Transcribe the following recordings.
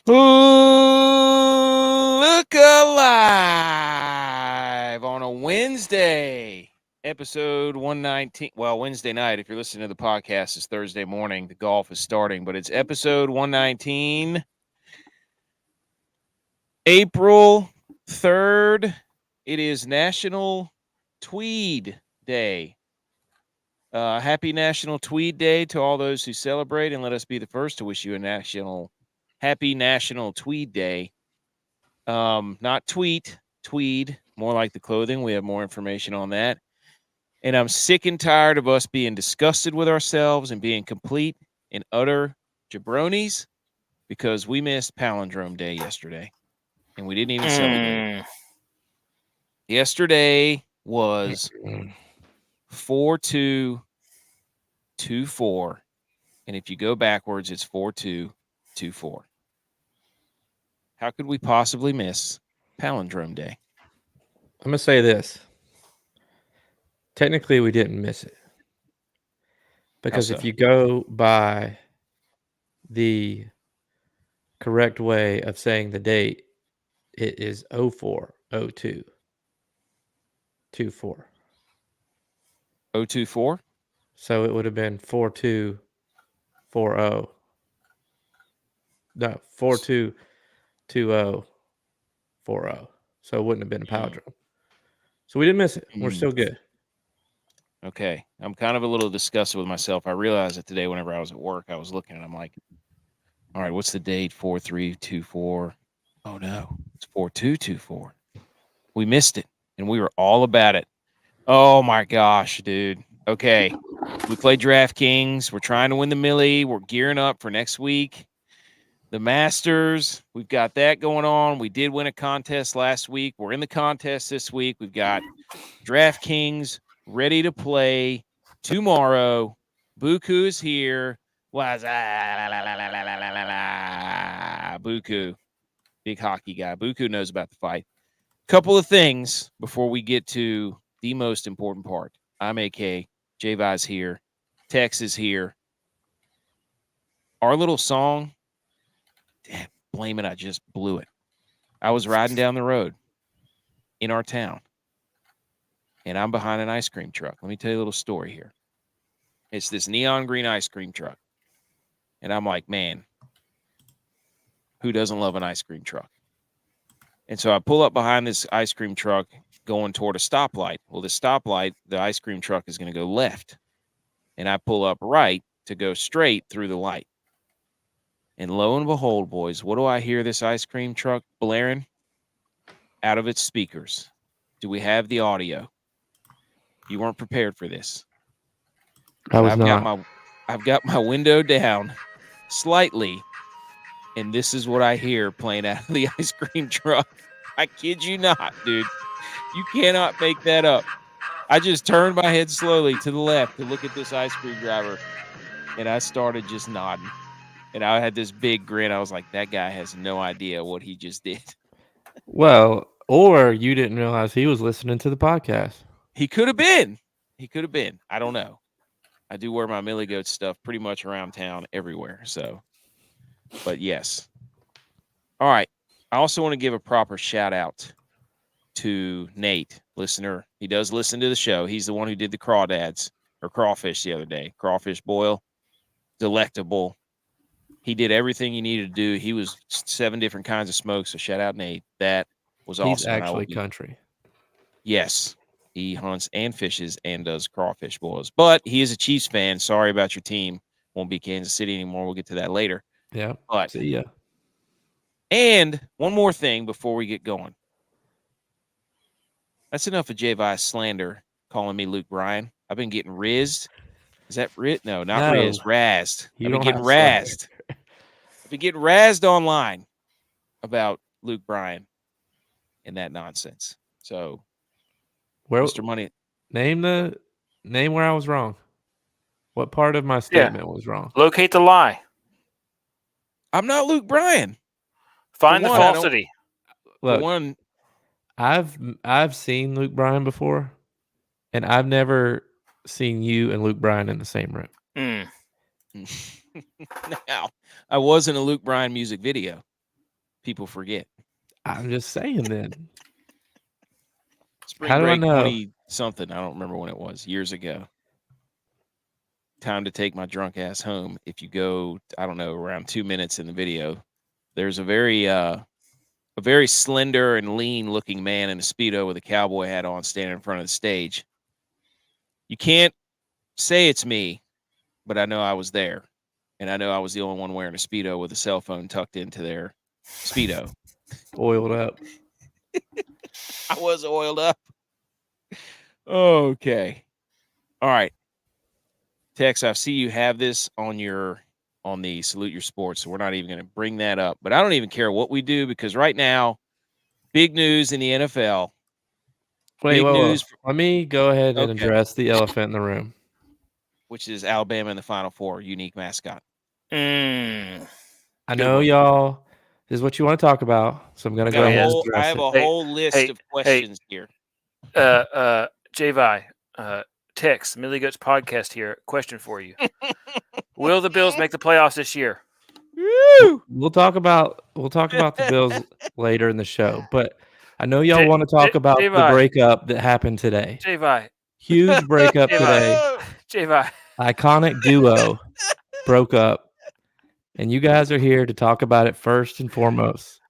Look alive on a Wednesday, episode 119. Well, Wednesday night, if you're listening to the podcast, it's Thursday morning. The golf is starting, but it's episode 119, April 3rd. It is National Tweed Day. Happy National Tweed Day to all those who celebrate, and let us be the first to wish you a happy National Tweed Day. Not tweet, tweed, more like the clothing. We have more information on that. And I'm sick and tired of us being disgusted with ourselves and being complete and utter jabronis because we missed Palindrome Day yesterday and we didn't even celebrate. Yesterday was 4-2-2-4. And if you go backwards, it's 4-2-2-4. How could we possibly miss Palindrome Day? I'm going to say this. Technically, we didn't miss it. Because if you go by the correct way of saying the date, it is 04-02-24. 024? So it would have been 4240. No, 422040. So it wouldn't have been a palindrome. So we didn't miss it. We're still good. Okay. I'm kind of a little disgusted with myself. I realized that today whenever I was at work, I was looking and I'm like, all right, what's the date? 4324. Oh no, it's 4224. We missed it and we were all about it. Oh my gosh, dude. Okay. We played DraftKings. We're trying to win the Millie. We're gearing up for next week. The Masters, we've got that going on. We did win a contest last week. We're in the contest this week. We've got DraftKings ready to play tomorrow. Buku is here. Buku, big hockey guy. Buku knows about the fight. Couple of things before we get to the most important part. I'm AK. G.U.Y.S here. Tex is here. Our little song, damn, blame it, I just blew it. I was riding down the road in our town, and I'm behind an ice cream truck. Let me tell you a little story here. It's this neon green ice cream truck. And I'm like, man, who doesn't love an ice cream truck? And so I pull up behind this ice cream truck going toward a stoplight. Well, the stoplight, the ice cream truck is going to go left. And I pull up right to go straight through the light. And lo and behold, boys, what do I hear this ice cream truck blaring out of its speakers? Do we have the audio? You weren't prepared for this. I was not. I've got my window down slightly, and this is what I hear playing out of the ice cream truck. I kid you not, dude. You cannot make that up. I just turned my head slowly to the left to look at this ice cream driver, and I started just nodding. And I had this big grin. I was like, that guy has no idea what he just did. Well, or you didn't realize he was listening to the podcast. He could have been. He could have been. I don't know. I do wear my Millie Goat stuff pretty much around town everywhere. So, but yes. All right. I also want to give a proper shout out to Nate, listener. He does listen to the show. He's the one who did the crawdads or crawfish the other day. Crawfish boil. Delectable. He did everything he needed to do. He was 7 different kinds of smokes. So shout out, Nate. That was awesome. He's actually country. Yes. He hunts and fishes and does crawfish boils. But he is a Chiefs fan. Sorry about your team. Won't be Kansas City anymore. We'll get to that later. Yeah. But see ya. And one more thing before we get going. That's enough of G.U.Y.S slander calling me Luke Bryan. I've been getting rizzed. Is that Rit? No, not rizzed. Razzed. I've been getting razzed. I've been getting razzed online about Luke Bryan and that nonsense. So, Mr. Money, name where I was wrong. What part of my statement was wrong? Locate the lie. I'm not Luke Bryan. Find the falsity. Look, I've seen Luke Bryan before, and I've never seen you and Luke Bryan in the same room. Now, I was in a Luke Bryan music video. People forget. I'm just saying then. Spring How do I break know? 20-something. I don't remember when it was. Years ago. Time to take my drunk ass home. If you go, I don't know, around 2 minutes in the video, there's a very slender and lean looking man in a Speedo with a cowboy hat on standing in front of the stage. You can't say it's me, but I know I was there. And I know I was the only one wearing a Speedo with a cell phone tucked into their Speedo. Oiled up. I was oiled up. Okay. All right. Tex, I see you have this on the Salute Your Sports, so we're not even going to bring that up. But I don't even care what we do because right now, big news in the NFL. Wait, Big news. Let me go ahead and Okay. address the elephant in the room. Which is Alabama in the Final Four, unique mascot. I know y'all, this is what you want to talk about, so I'm going to go ahead and address I have a whole list of questions here. G.U.Y.S, Tex, Millie Goats podcast here. Question for you. Will the Bills make the playoffs this year? Woo! We'll talk about the Bills later in the show, but I know y'all want to talk about the breakup that happened today. G.U.Y.S. Huge breakup today. G.U.Y.S. Iconic duo broke up, and you guys are here to talk about it first and foremost.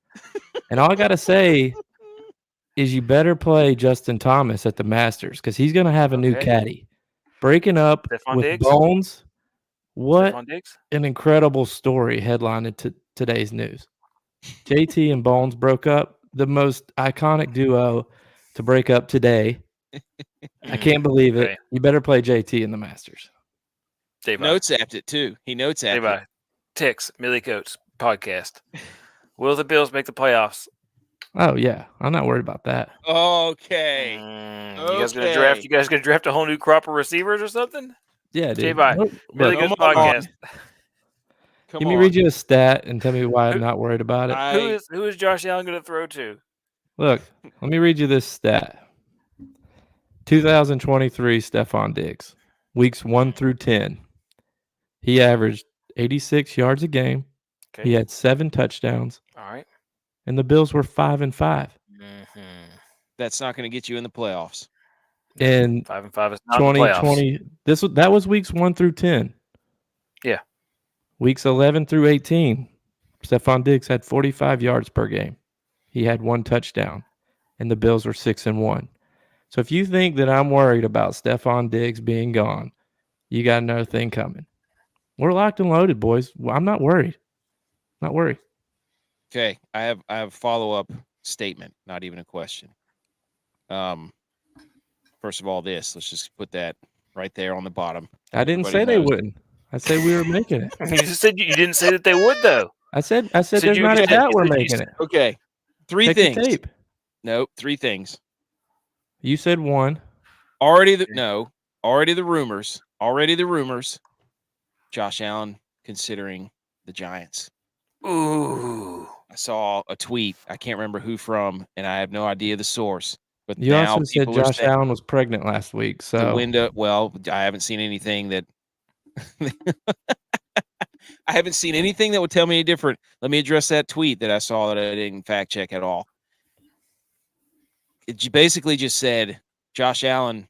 And all I got to say is you better play Justin Thomas at the Masters because he's going to have a new caddy. Breaking up with Bones. What an incredible story headlined to today's news. JT and Bones broke up, the most iconic duo to break up today. I can't believe it. You better play JT in the Masters. Notes apped it too. He notes apped it. Tex, Millie Goats podcast. Will the Bills make the playoffs? Oh yeah, I'm not worried about that. Okay. You guys gonna draft? You guys gonna draft a whole new crop of receivers or something? Yeah, dude. Millie Goats podcast. Let me read you a stat and tell me why I'm not worried about it. Who is Josh Allen going to throw to? Look, let me read you this stat. 2023 Stephon Diggs, weeks 1 through 10. He averaged 86 yards a game. Okay. He had 7 touchdowns. All right. And the Bills were 5-5. That's not going to get you in the playoffs. And 5-5 is not 2020. That was weeks 1 through 10. Yeah. Weeks 11 through 18, Stephon Diggs had 45 yards per game. He had 1 touchdown, and the Bills were 6-1. So if you think that I'm worried about Stephon Diggs being gone, you got another thing coming. We're locked and loaded, boys. I'm not worried. Not worried. Okay, I have a follow-up statement, not even a question. First of all, let's just put that right there on the bottom. I didn't say they wouldn't. I said we were making it. You just said you didn't say that they would, though. I said there's not a doubt we're making it. Okay, 3 Check things. The tape. Nope, 3 things. You said 1. Already the rumors. Josh Allen considering the Giants. Ooh. I saw a tweet. I can't remember who from, and I have no idea the source. But you now also said Josh Allen was pregnant last week. So the window. Well, I haven't seen anything that. I haven't seen anything that would tell me any different. Let me address that tweet that I saw that I didn't fact check at all. It basically just said Josh Allen,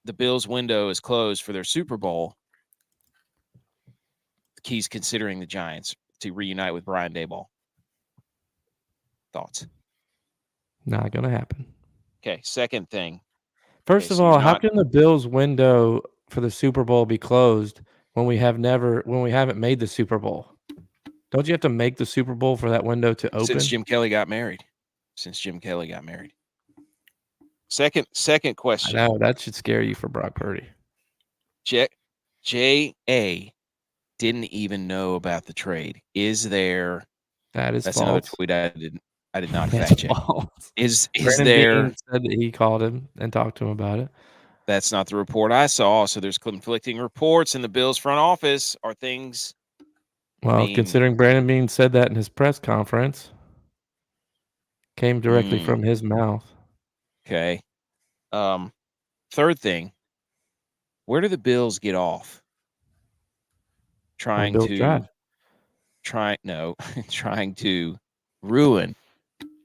the Bills' window is closed for their Super Bowl. He's considering the Giants to reunite with Brian Daboll. Thoughts? Not going to happen. Okay, second thing. First of all, how can the Bills' window for the Super Bowl be closed when we haven't made the Super Bowl? Don't you have to make the Super Bowl for that window to open? Since Jim Kelly got married. Second question. I know, that should scare you for Brock Purdy. J.A. didn't even know about the trade. Is there? That's false. Another tweet I did not fact check. False. Is Brandon there? Bean said that he called him and talked to him about it. That's not the report I saw. So there's conflicting reports in the Bills front office. Are things? Well, considering Brandon Bean said that in his press conference, came directly from his mouth. Okay. Third thing. Where do the Bills get off? Trying to ruin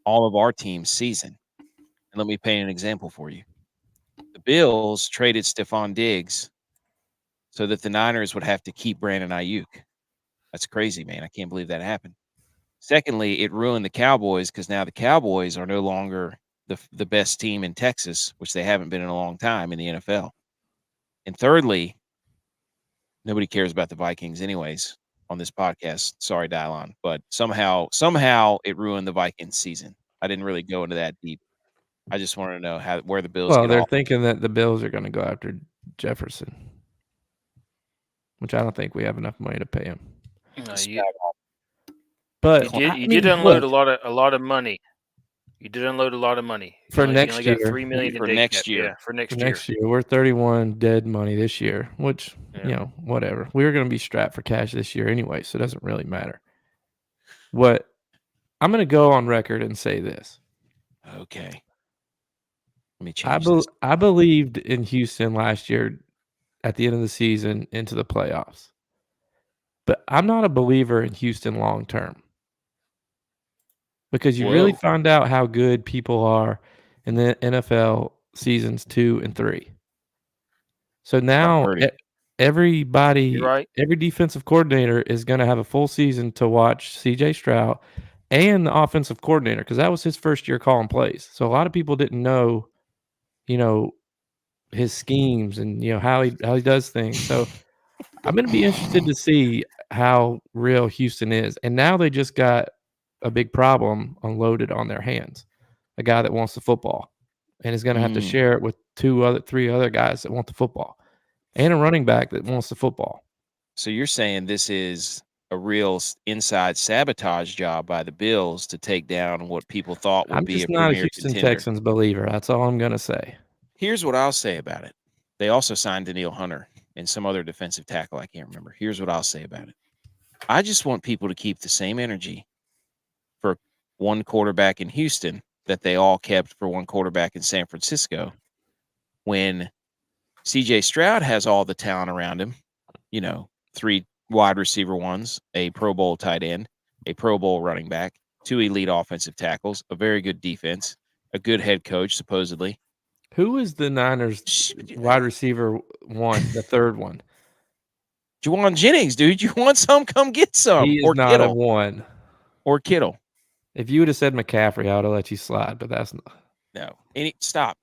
all of our team's season. And let me paint an example for you. The Bills traded Stephon Diggs so that the Niners would have to keep Brandon Ayuk. That's crazy, man. I can't believe that happened. Secondly, it ruined the Cowboys because now the Cowboys are no longer the best team in Texas, which they haven't been in a long time in the NFL. And thirdly, nobody cares about the Vikings anyways on this podcast. Sorry, Dylon, but somehow it ruined the Vikings season. I didn't really go into that deep. I just wanted to know where the Bills Well, get they're off. thinking that the Bills are going to go after Jefferson, which I don't think we have enough money to pay him. No, But you did unload a lot of money. You did unload a lot of money for you next only year. got $3 million for next year. Yeah, for next year. We're 31 dead money this year, which whatever. We were going to be strapped for cash this year anyway, so it doesn't really matter. What I'm going to go on record and say this. Okay. Let me change this. I believed in Houston last year at the end of the season into the playoffs. But I'm not a believer in Houston long term. Because you really find out how good people are in the NFL seasons 2 and 3. So now everybody, every defensive coordinator is going to have a full season to watch C.J. Stroud and the offensive coordinator because that was his first year calling plays. So a lot of people didn't know, his schemes and how he does things. So I'm going to be interested to see how real Houston is. And now they just got a big problem unloaded on their hands. A guy that wants the football and is going to have to share it with 3 other guys that want the football and a running back that wants the football. So you're saying this is a real inside sabotage job by the Bills to take down what people thought would be a premier contender. I'm just not a Houston Texans believer. That's all I'm going to say. Here's what I'll say about it. They also signed Danielle Hunter and some other defensive tackle. I can't remember. Here's what I'll say about it. I just want people to keep the same energy for one quarterback in Houston that they all kept for one quarterback in San Francisco. When C.J. Stroud has all the talent around him, 3 wide receiver ones, a Pro Bowl tight end, a Pro Bowl running back, 2 elite offensive tackles, a very good defense, a good head coach, supposedly. Who is the Niners wide receiver one, the third one? Juwan Jennings, dude. You want some? Come get some. He is not Kittle. A one. Or Kittle. If you would have said McCaffrey, I would have let you slide, but that's not. No. Stop.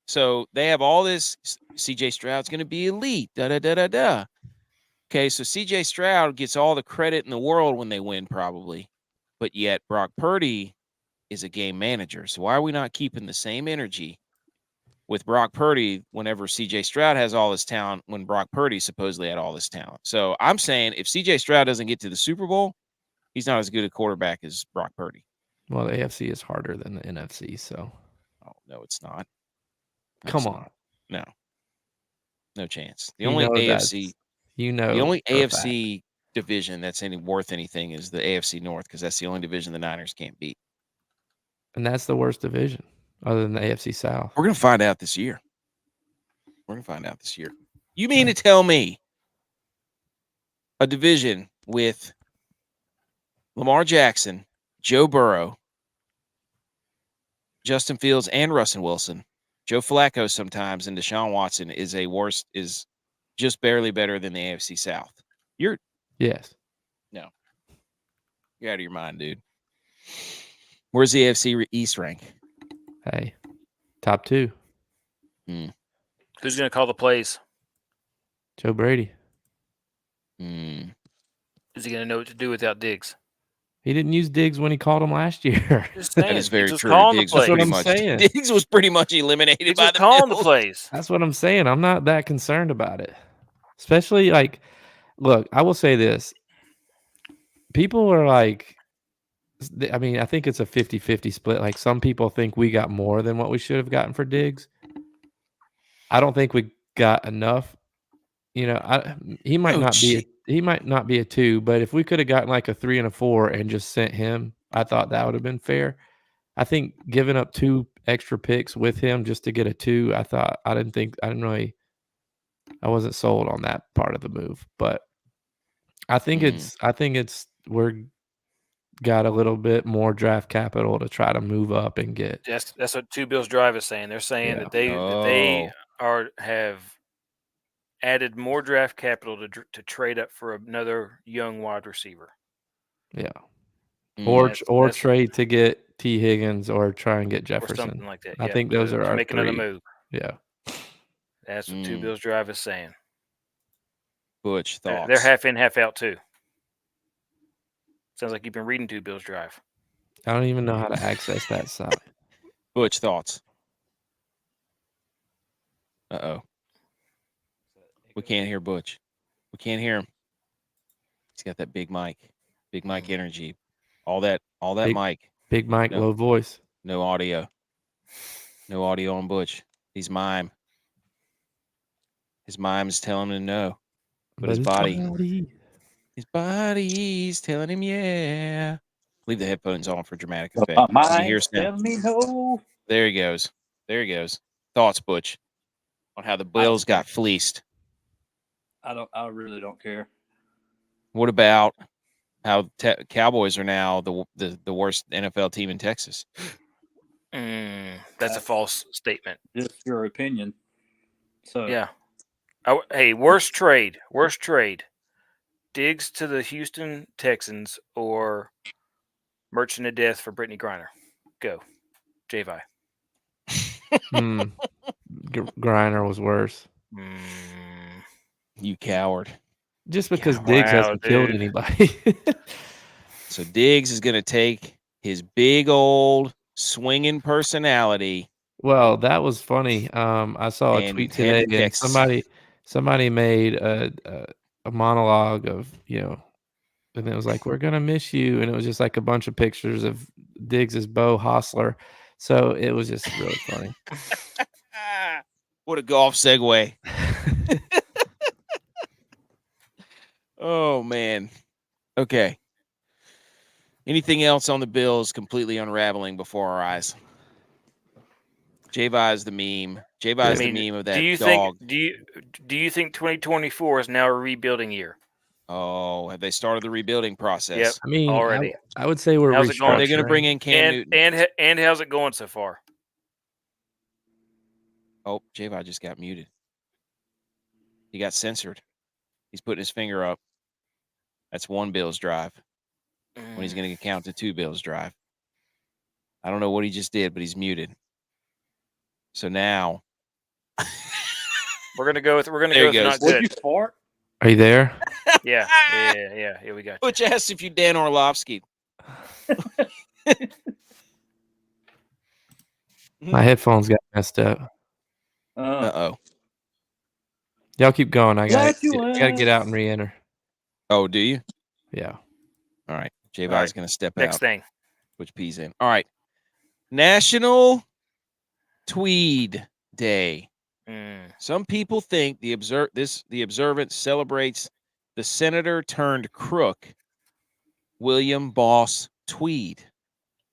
So they have all this. C.J. Stroud's going to be elite. Da-da-da-da-da. Okay, so C.J. Stroud gets all the credit in the world when they win, probably. But yet Brock Purdy is a game manager. So why are we not keeping the same energy with Brock Purdy whenever C.J. Stroud has all this talent when Brock Purdy supposedly had all this talent? So I'm saying if C.J. Stroud doesn't get to the Super Bowl, he's not as good a quarterback as Brock Purdy. Well, the AFC is harder than the NFC, so. Oh, no, it's not. No, Come on. Not. No chance. The only AFC division that's worth anything is the AFC North because that's the only division the Niners can't beat. And that's the worst division other than the AFC South. We're going to find out this year. You mean to tell me a division with Lamar Jackson, Joe Burrow, Justin Fields, and Russell Wilson, Joe Flacco sometimes, and Deshaun Watson is just barely better than the AFC South? Yes. No. You're out of your mind, dude. Where's the AFC East rank? Hey, top 2. Who's going to call the plays? Joe Brady. Is he going to know what to do without Diggs? He didn't use Diggs when he called him last year. That is very true. Diggs was pretty much eliminated by the calling Bills. the plays. That's what I'm saying. I'm not that concerned about it. Especially look, I will say this. People are I think it's a 50-50 split. Like some people think we got more than what we should have gotten for Diggs. I don't think we got enough. He might not be a 2, but if we could have gotten like a 3 and a 4 and just sent him, I thought that would have been fair. I think giving up 2 extra picks with him just to get a 2, I wasn't sold on that part of the move, but I think we're got a little bit more draft capital to try to move up and get. That's what Two Bills Drive is saying. They're saying Yeah. that they have added more draft capital to trade up for another young wide receiver. Yeah. Mm. Or trade to get T. Higgins or try and get or Jefferson. something like that. I think those are to our make three. another move. Yeah. That's what Two Bills Drive is saying. Butch, thoughts? They're half in, half out too. Sounds like you've been reading Two Bills Drive. I don't even know how to access that site. Butch, thoughts? Uh-oh. We can't hear Butch. We can't hear him. He's got that big mic energy. All that mic. Big mic, No. low voice. No audio. No audio on Butch. He's mime. His mime's telling him no. But his body's telling him yeah. Leave the headphones on for dramatic effect. You hear Tell me no. There he goes. Thoughts, Butch, on how the Bills got fleeced? I really don't care. What about how Cowboys are now the worst NFL team in Texas? That's a false statement. Just your opinion. So yeah. Hey, worst trade. Diggs to the Houston Texans or Merchant of Death for Brittany Griner. Go, J.Vi. Griner was worse. You coward. Just because Diggs hasn't killed anybody. So Diggs is going to take his big old swinging personality. Well, that was funny. I saw a tweet today, and somebody made a monologue of, and it was like, "We're gonna miss you," and it was just like a bunch of pictures of Diggs' Bo Hostler. So it was just really funny. What a golf segue. Oh man. Okay. Anything else on the Bills completely unraveling before our eyes? J.Vi is the meme. J.Vi is the meme of that dog. Do you think 2024 is now a rebuilding year? Oh, have they started the rebuilding process? Yep. I mean, already. I would say we're restructuring. Are they going to bring in Cam Newton? And how's it going so far? Oh, J.Vi just got muted. He got censored. He's putting his finger up. That's one Bills drive. When he's going to count to two Bills drive. I don't know what he just did, but he's muted. So now we're gonna go with not good. Would you fart? Are you there? Yeah, we got you. Which asks if you Dan Orlovsky. My headphones got messed up. Uh-oh. Y'all keep going. I gotta get out and re-enter. Oh, do you? Yeah. All right. J.Vi.'s going to step out. Next thing. Which pees in. All right. National Tweed Day. Some people think the observance celebrates the senator turned crook William Boss Tweed.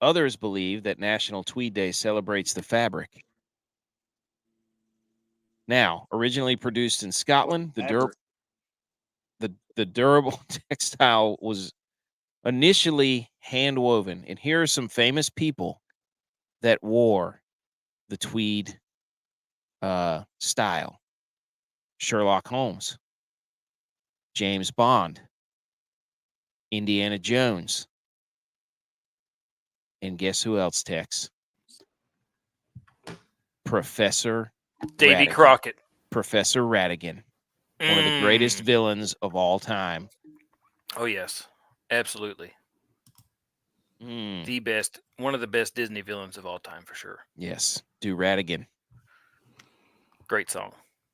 Others believe that National Tweed Day celebrates the fabric. Now, originally produced in Scotland, the durable textile was initially hand woven, and here are some famous people that wore the tweed style: Sherlock Holmes, James Bond, Indiana Jones, and guess who else, Tex? Professor Davy Crockett. Professor Ratigan, one of the greatest villains of all time. Oh yes, absolutely. The best, one of the best Disney villains of all time for sure. Yes, do Ratigan. Great song.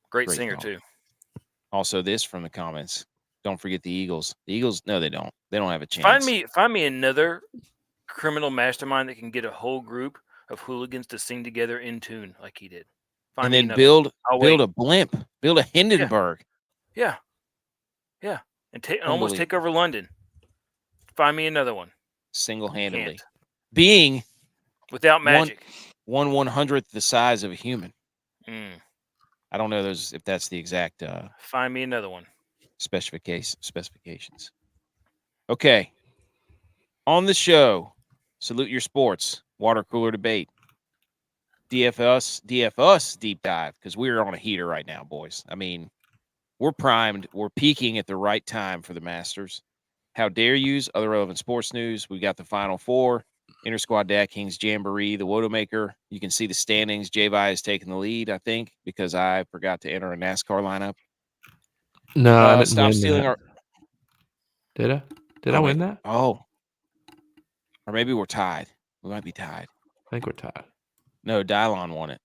Great singer song. too. Also, this from the comments. Don't forget the Eagles. The Eagles, no, they don't. They don't have a chance. Find me another criminal mastermind that can get a whole group of hooligans to sing together in tune like he did. And then build a blimp, build a Hindenburg. Yeah. And almost take over London. Find me another one. Single-handedly. Being without magic. 1/100th the size of a human. I don't know if that's the exact find me another one. Specifications. Okay. On the show, Salute Your Sports, water cooler debate, DFS deep dive, because we're on a heater right now, boys. I mean, we're primed. We're peaking at the right time for the Masters. How dare yous? Other relevant sports news. We got the Final Four, Inter-Squad DraftKings Jamboree, the WOAT-A-MAKER. You can see the standings. J.U.Y.S is taking the lead, I think, because I forgot to enter a NASCAR lineup. No, I didn't Stop win stealing that. Did I? Did I win that? Oh. Or maybe we're tied. We might be tied. I think we're tied. No, Dylon won it.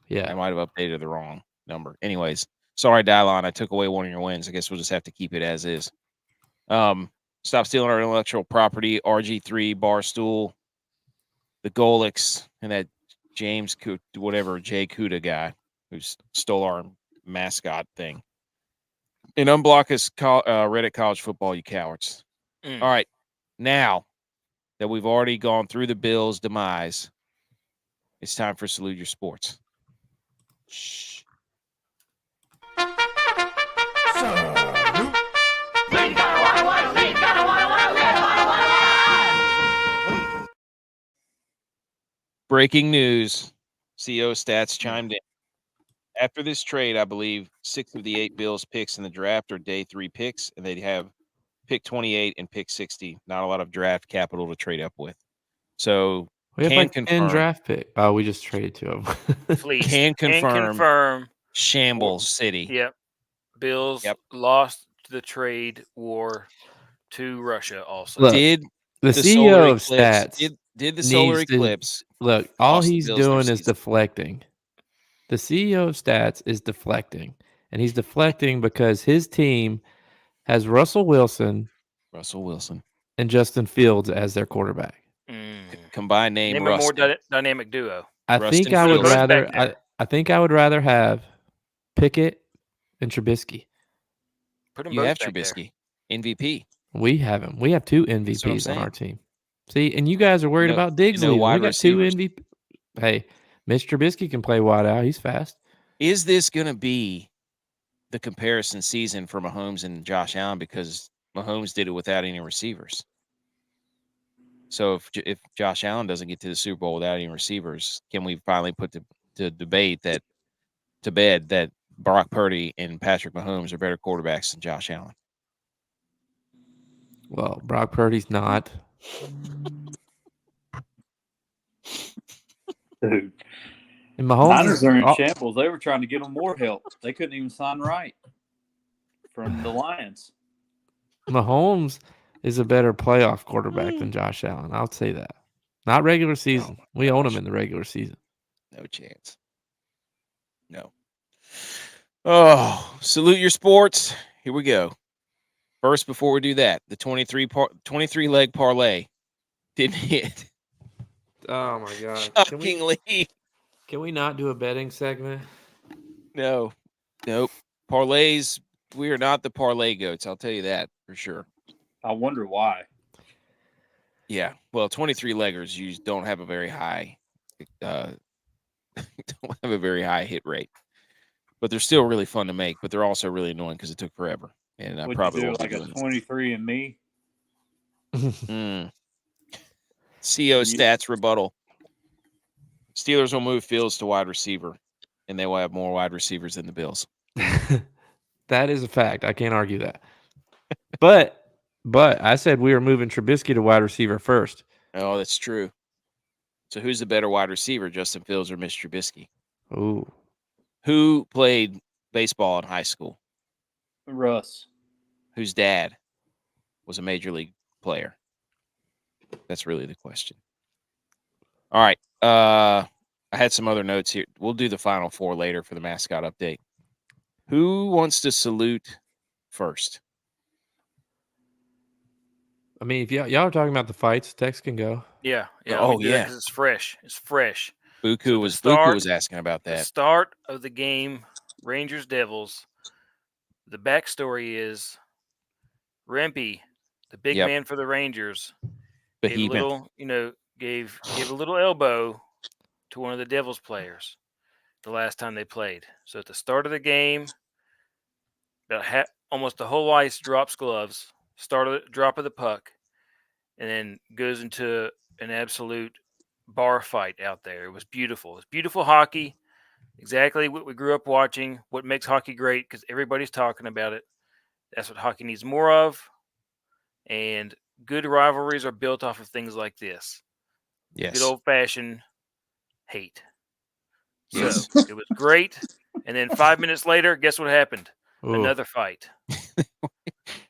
Yeah. I might have updated the wrong number. Anyways, sorry, Dylon. I took away one of your wins. I guess we'll just have to keep it as is. Stop stealing our intellectual property. RG3, Barstool, the Golix, and that James whatever Jay Kuda guy who stole our mascot thing. And unblock us, Reddit college football, you cowards. All right, now that we've already gone through the Bills' demise, it's time for Salute Your Sports. Shh. Breaking news. CEO Stats chimed in. After this trade, I believe 6 of the 8 Bills picks in the draft are day 3 picks, and they'd have pick 28 and pick 60. Not a lot of draft capital to trade up with. So we have can like 10 confirm. draft pick. Oh, we just traded 2 of them. Fleece. Can confirm. Shambles War, City. Yep. Bills lost the trade war to Russia also. Look, Did the solar CEO of eclipse, Stats did the solar needs to- eclipse look, all cost the he's Bills their doing is season? deflecting. The CEO of Stats is deflecting, and he's deflecting because his team has Russell Wilson and Justin Fields as their quarterback. Combined name a Rustin. more dynamic duo. I think I would rather I think I would rather have Pickett and Trubisky. Put them You both have back Trubisky, MVP. We have him. We have 2 MVPs on our team. See, and you guys are worried about Diggs leaving. We got 2 MVP. Hey, Mitch Trubisky can play wide out. He's fast. Is this going to be the comparison season for Mahomes and Josh Allen, because Mahomes did it without any receivers? So if Josh Allen doesn't get to the Super Bowl without any receivers, can we finally put the debate that to bed that Brock Purdy and Patrick Mahomes are better quarterbacks than Josh Allen? Well, Brock Purdy's not. Dude. And Mahomes Niners are in shambles. They were trying to get them more help. They couldn't even sign right from the Lions. Mahomes is a better playoff quarterback than Josh Allen. I'll say that. Not regular season. We own him in the regular season. No chance. No. Oh, Salute Your Sports. Here we go. First, before we do that, the 23 leg parlay didn't hit. Oh my god! Shockingly. Can we not do a betting segment? No. Nope. Parlays. We are not the parlay goats. I'll tell you that for sure. I wonder why. Yeah. Well, 23 leggers, you don't have a very high hit rate. But they're still really fun to make, but they're also really annoying because it took forever. And I probably do like a 23 and me. CO Stats rebuttal. Steelers will move Fields to wide receiver, and they will have more wide receivers than the Bills. That is a fact. I can't argue that. But I said we were moving Trubisky to wide receiver first. Oh, that's true. So who's the better wide receiver, Justin Fields or Mitch Trubisky? Ooh. Who played baseball in high school? Russ. Whose dad was a major league player? That's really the question. All right. I had some other notes here. We'll do the Final Four later for the mascot update. Who wants to salute first? I mean, if y'all are talking about the fights, Tex can go. Yeah. Oh, yeah. Because it's fresh. It's fresh. Buku was asking about that. The start of the game, Rangers Devils. The backstory is Rempe, the big man for the Rangers, gave a little elbow to one of the Devils players the last time they played. So at the start of the game, almost the whole ice drops gloves. Drop of the puck, and then goes into an absolute bar fight out there. It was beautiful. It's beautiful hockey. Exactly what we grew up watching, what makes hockey great, because everybody's talking about it. That's what hockey needs more of. And good rivalries are built off of things like this. Yes. Good old-fashioned hate. Yes. So it was great. And then 5 minutes later, guess what happened? Ooh. Another fight.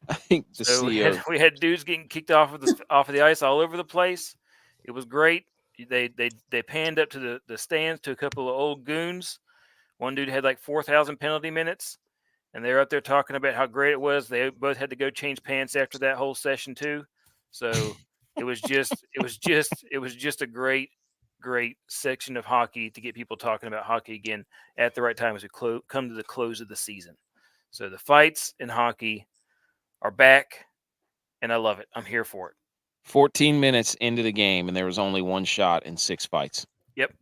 I think the So CEO. we had dudes getting kicked off of the ice all over the place. It was great. They panned up to the stands to a couple of old goons. One dude had like 4,000 penalty minutes, and they're up there talking about how great it was. They both had to go change pants after that whole session too. So it was just a great section of hockey to get people talking about hockey again at the right time as we come to the close of the season. So the fights in hockey are back, and I love it. I'm here for it. 14 minutes into the game, and there was only one shot and 6 fights. Yep.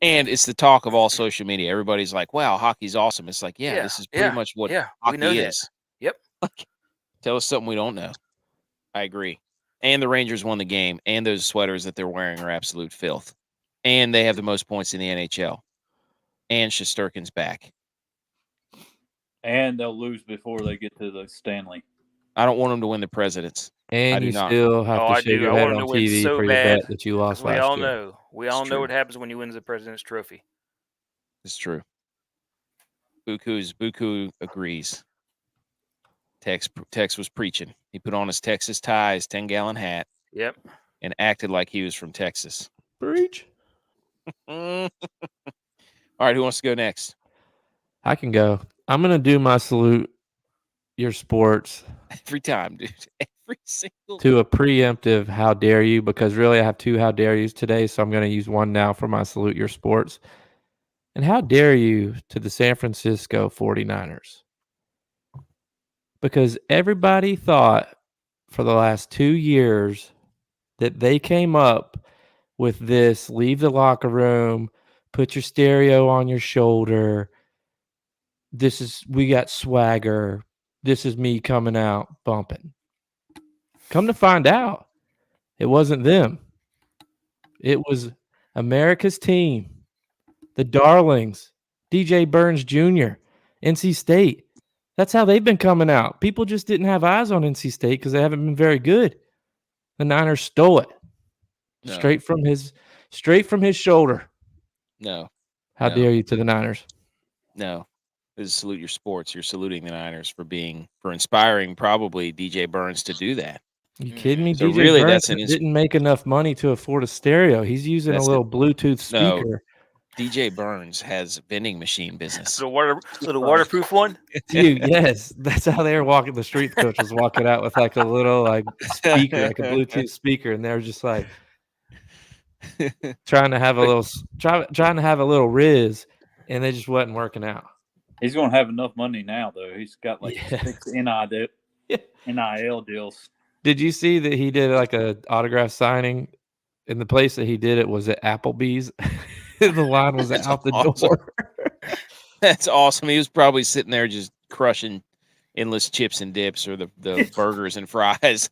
And it's the talk of all social media. Everybody's like, wow, hockey's awesome. It's like, yeah, this is pretty much what hockey we know is. That. Yep. Tell us something we don't know. I agree. And the Rangers won the game, and those sweaters that they're wearing are absolute filth. And they have the most points in the NHL. And Shesterkin's back. And they'll lose before they get to the Stanley. I don't want them to win the Presidents. And you still have to shake your head on TV for your bet that you lost last year. We all know what happens when you win the President's Trophy. It's true. Buku agrees. Tex was preaching. He put on his Texas tie, his 10-gallon hat. Yep. And acted like he was from Texas. Preach. All right, who wants to go next? I can go. I'm going to do my salute your sports. Every time, dude. Every single to a preemptive how dare you, because really I have 2 how dare yous today, so I'm going to use one now for my salute your sports. And how dare you to the San Francisco 49ers? Because everybody thought for the last 2 years that they came up with this leave the locker room, put your stereo on your shoulder. We got swagger. This is me coming out bumping. Come to find out, it wasn't them. It was America's team, the Darlings, DJ Burns Jr., NC State. That's how they've been coming out. People just didn't have eyes on NC State because they haven't been very good. The Niners stole it straight from his shoulder. No. How dare you to the Niners? No. This is salute your sports. You're saluting the Niners for inspiring probably DJ Burns to do that. You kidding me? So DJ really, Burns that's didn't make enough money to afford a stereo. He's using a little Bluetooth speaker. No, DJ Burns has vending machine business. Little waterproof one? Dude, yes. That's how they were walking. The street coach was walking out with like a little speaker, like a Bluetooth speaker, and they were just like trying to have a little riz, and they just wasn't working out. He's going to have enough money now, though. He's got 6 NIL deals. Did you see that he did like a autograph signing? And the place that he did it was at Applebee's. The line was out the door. That's awesome. He was probably sitting there just crushing endless chips and dips or the burgers and fries.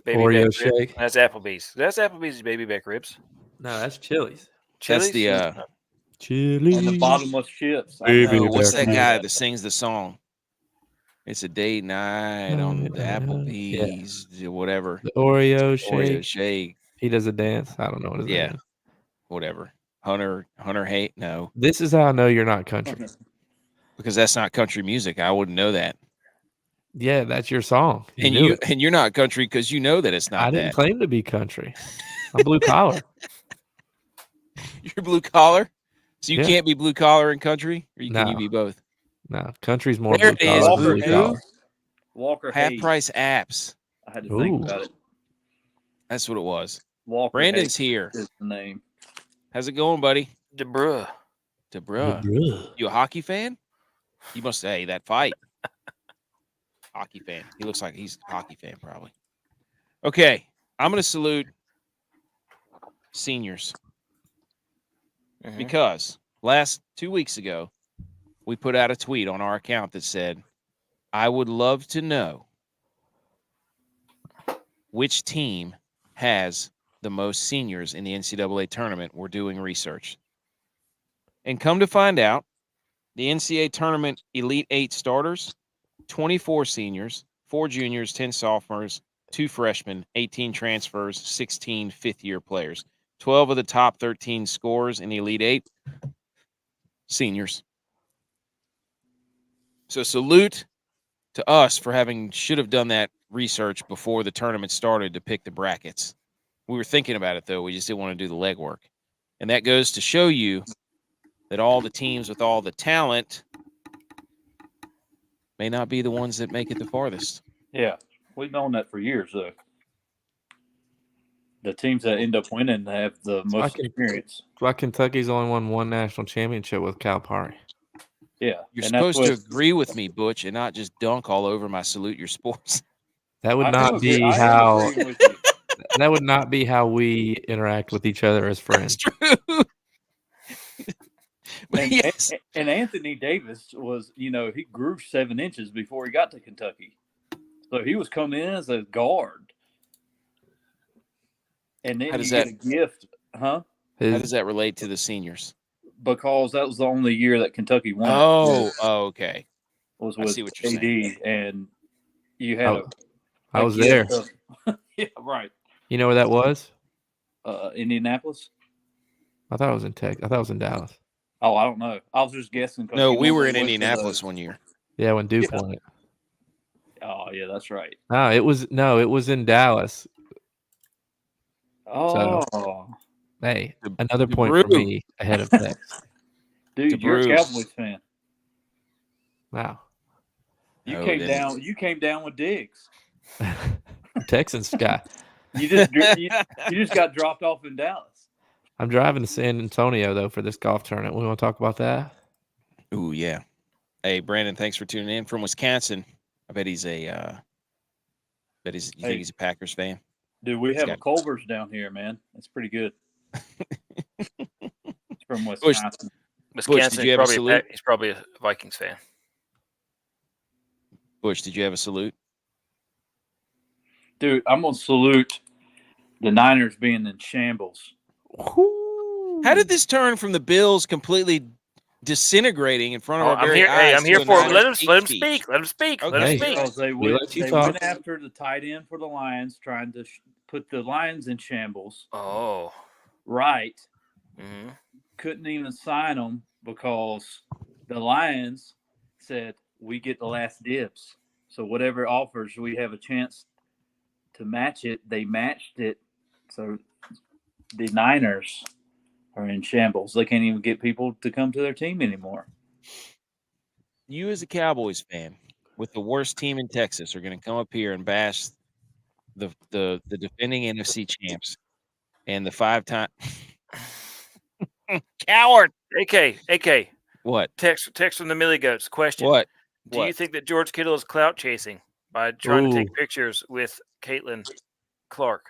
Oreo shake. That's Applebee's. That's Applebee's baby back ribs. No, that's Chili's. That's the Chili's. And the bottomless chips. What's that guy that sings the song? It's a date night on the Applebee's, whatever. The Oreo shake. He does a dance. I don't know what his name is. Whatever. Hunter Haight. No. This is how I know you're not country. Because that's not country music. I wouldn't know that. Yeah, that's your song. And you're not country because you know that it's not. I didn't claim to be country. I'm blue collar. You're blue collar? So you can't be blue collar and country? Or can you be both? No, country's more blue collar. Walker Half price apps. I had to think about it. That's what it was. Walker Brandon's here. Is the name. How's it going, buddy? DeBruh. You a hockey fan? You must say that fight. Hockey fan. He looks like he's a hockey fan, probably. Okay. I'm going to salute seniors. Because 2 weeks ago, we put out a tweet on our account that said, I would love to know which team has the most seniors in the NCAA tournament. We're doing research. And come to find out, the NCAA tournament Elite 8 starters, 24 seniors, 4 juniors, 10 sophomores, 2 freshmen, 18 transfers, 16 fifth-year players. 12 of the top 13 scorers in the Elite 8, seniors. So salute to us for should have done that research before the tournament started to pick the brackets. We were thinking about it, though. We just didn't want to do the legwork. And that goes to show you that all the teams with all the talent may not be the ones that make it the farthest. Yeah, we've known that for years, though. The teams that end up winning have the most experience. That's why Kentucky's only won one national championship with Calipari. Yeah. You're supposed to agree with me, Butch, and not just dunk all over my salute your sports. That would not be how that would not be how we interact with each other as friends. That's true. And Anthony Davis was, he grew 7 inches before he got to Kentucky. So he was coming in as a guard. And then you get a gift, huh? How does that relate to the seniors? Because that was the only year that Kentucky won. Oh, okay. Was with AD, saying. And you had I was there. Yeah, right. You know where that was? Indianapolis. I thought it was in Texas. I thought it was in Dallas. Oh, I don't know. I was just guessing. No, we were in Indianapolis one year. Yeah, when Duke won it. Oh, yeah, that's right. It was in Dallas. Oh, so, hey, another point for me ahead of Tex. Dude, you're a Cowboys fan. Wow. You came down with Diggs. Texans guy. You just got dropped off in Dallas. I'm driving to San Antonio though for this golf tournament. We want to talk about that? Ooh, yeah. Hey, Brandon, thanks for tuning in from Wisconsin. I bet he's you think he's a Packers fan? Dude, we have a Culver's down here, man. That's pretty good. It's from Wisconsin. Wisconsin, he's probably a Vikings fan. Bush, did you have a salute? Dude, I'm going to salute the Niners being in shambles. How did this turn from the Bills completely disintegrating in front of our very eyes? I'm here for it. Let him speak. Let him speak. Okay. Let him speak. Because they went after the tight end for the Lions, trying to put the Lions in shambles. Oh. Right. Mm-hmm. Couldn't even sign them because the Lions said, we get the last dibs. So whatever offers, we have a chance to match it. They matched it. So the Niners are in shambles. They can't even get people to come to their team anymore. You as a Cowboys fan with the worst team in Texas are going to come up here and bash the defending NFC champs and the 5-time coward. AK. What? Text from the Millie Goats. Question. What? Do you think that George Kittle is clout chasing by trying to take pictures with Caitlin Clark?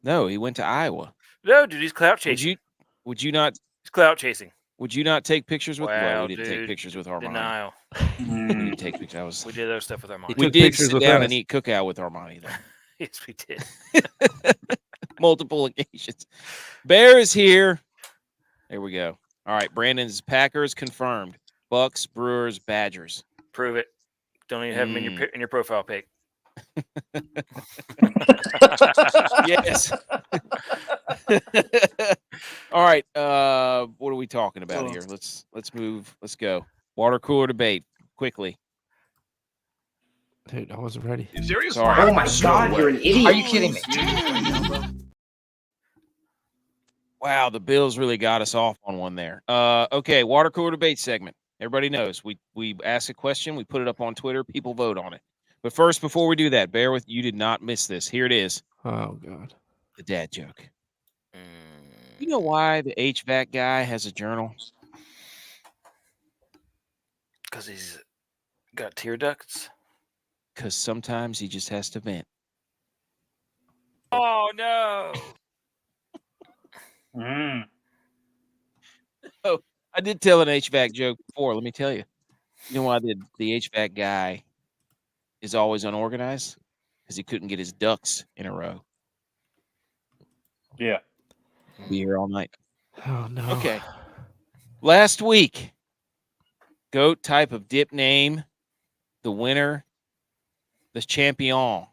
No, he went to Iowa. No, dude, he's clout chasing. Would you not? He's clout chasing. Would you not take pictures with? Wow, we didn't take pictures with Armani. Denial. We didn't take pictures. We did other stuff with Armani. We did sit down and eat cookout with Armani, though. Yes, we did. Multiple occasions. Bear is here. There we go. All right, Brandon's Packers confirmed. Bucks, Brewers, Badgers. Prove it. Don't even have them in your profile pic. Yes. All right. What are we talking about here? Let's move. Let's go. Water cooler debate quickly. Dude, I wasn't ready. You serious? Sorry. Oh my God, you're an idiot. Are you kidding me? Wow, the Bills really got us off on one there. Okay, water cooler debate segment. Everybody knows we ask a question, we put it up on Twitter, people vote on it. But first, before we do that, bear with you did not miss this. Here it is. Oh God, the dad joke. You know why the HVAC guy has a journal? Because he's got tear ducts. Because sometimes he just has to vent. Oh no. Oh, I did tell an HVAC joke before. Let me tell you. You know why the HVAC guy is always unorganized because he couldn't get his ducks in a row. Yeah. Be here all night. Oh, no. Okay. Last week, GOAT type of dip name, the winner, the champion,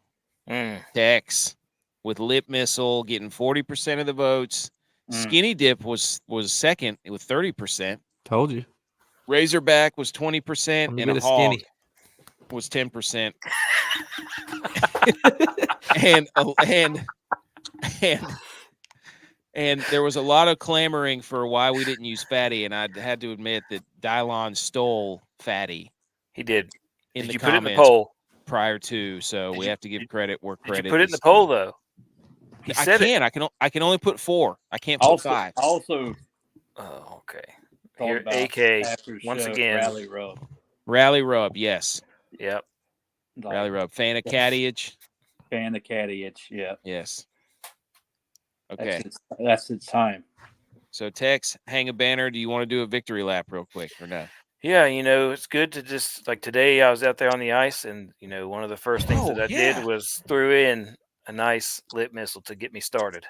Tex, with Lip Missile getting 40% of the votes. Skinny Dip was second with 30%. Told you. Razorback was 20%, and a hog skinny was 10%. and there was a lot of clamoring for why we didn't use Fatty, and I had to admit that Dylon stole Fatty. He did. Did you put it in the poll prior to? So we have to give credit where credit. Did you put it in the poll though? I can only put 4. I can't put 5. Also. Oh, okay. Here, AK once again. Rally Rub. Yes. Yep. Rally Rub. Fan of Caddyage. Yeah. Yes. Okay. That's its time. So Tex, hang a banner. Do you want to do a victory lap real quick or no? Yeah, it's good to just like today I was out there on the ice, and one of the first things that I did was threw in a nice Lip Missile to get me started.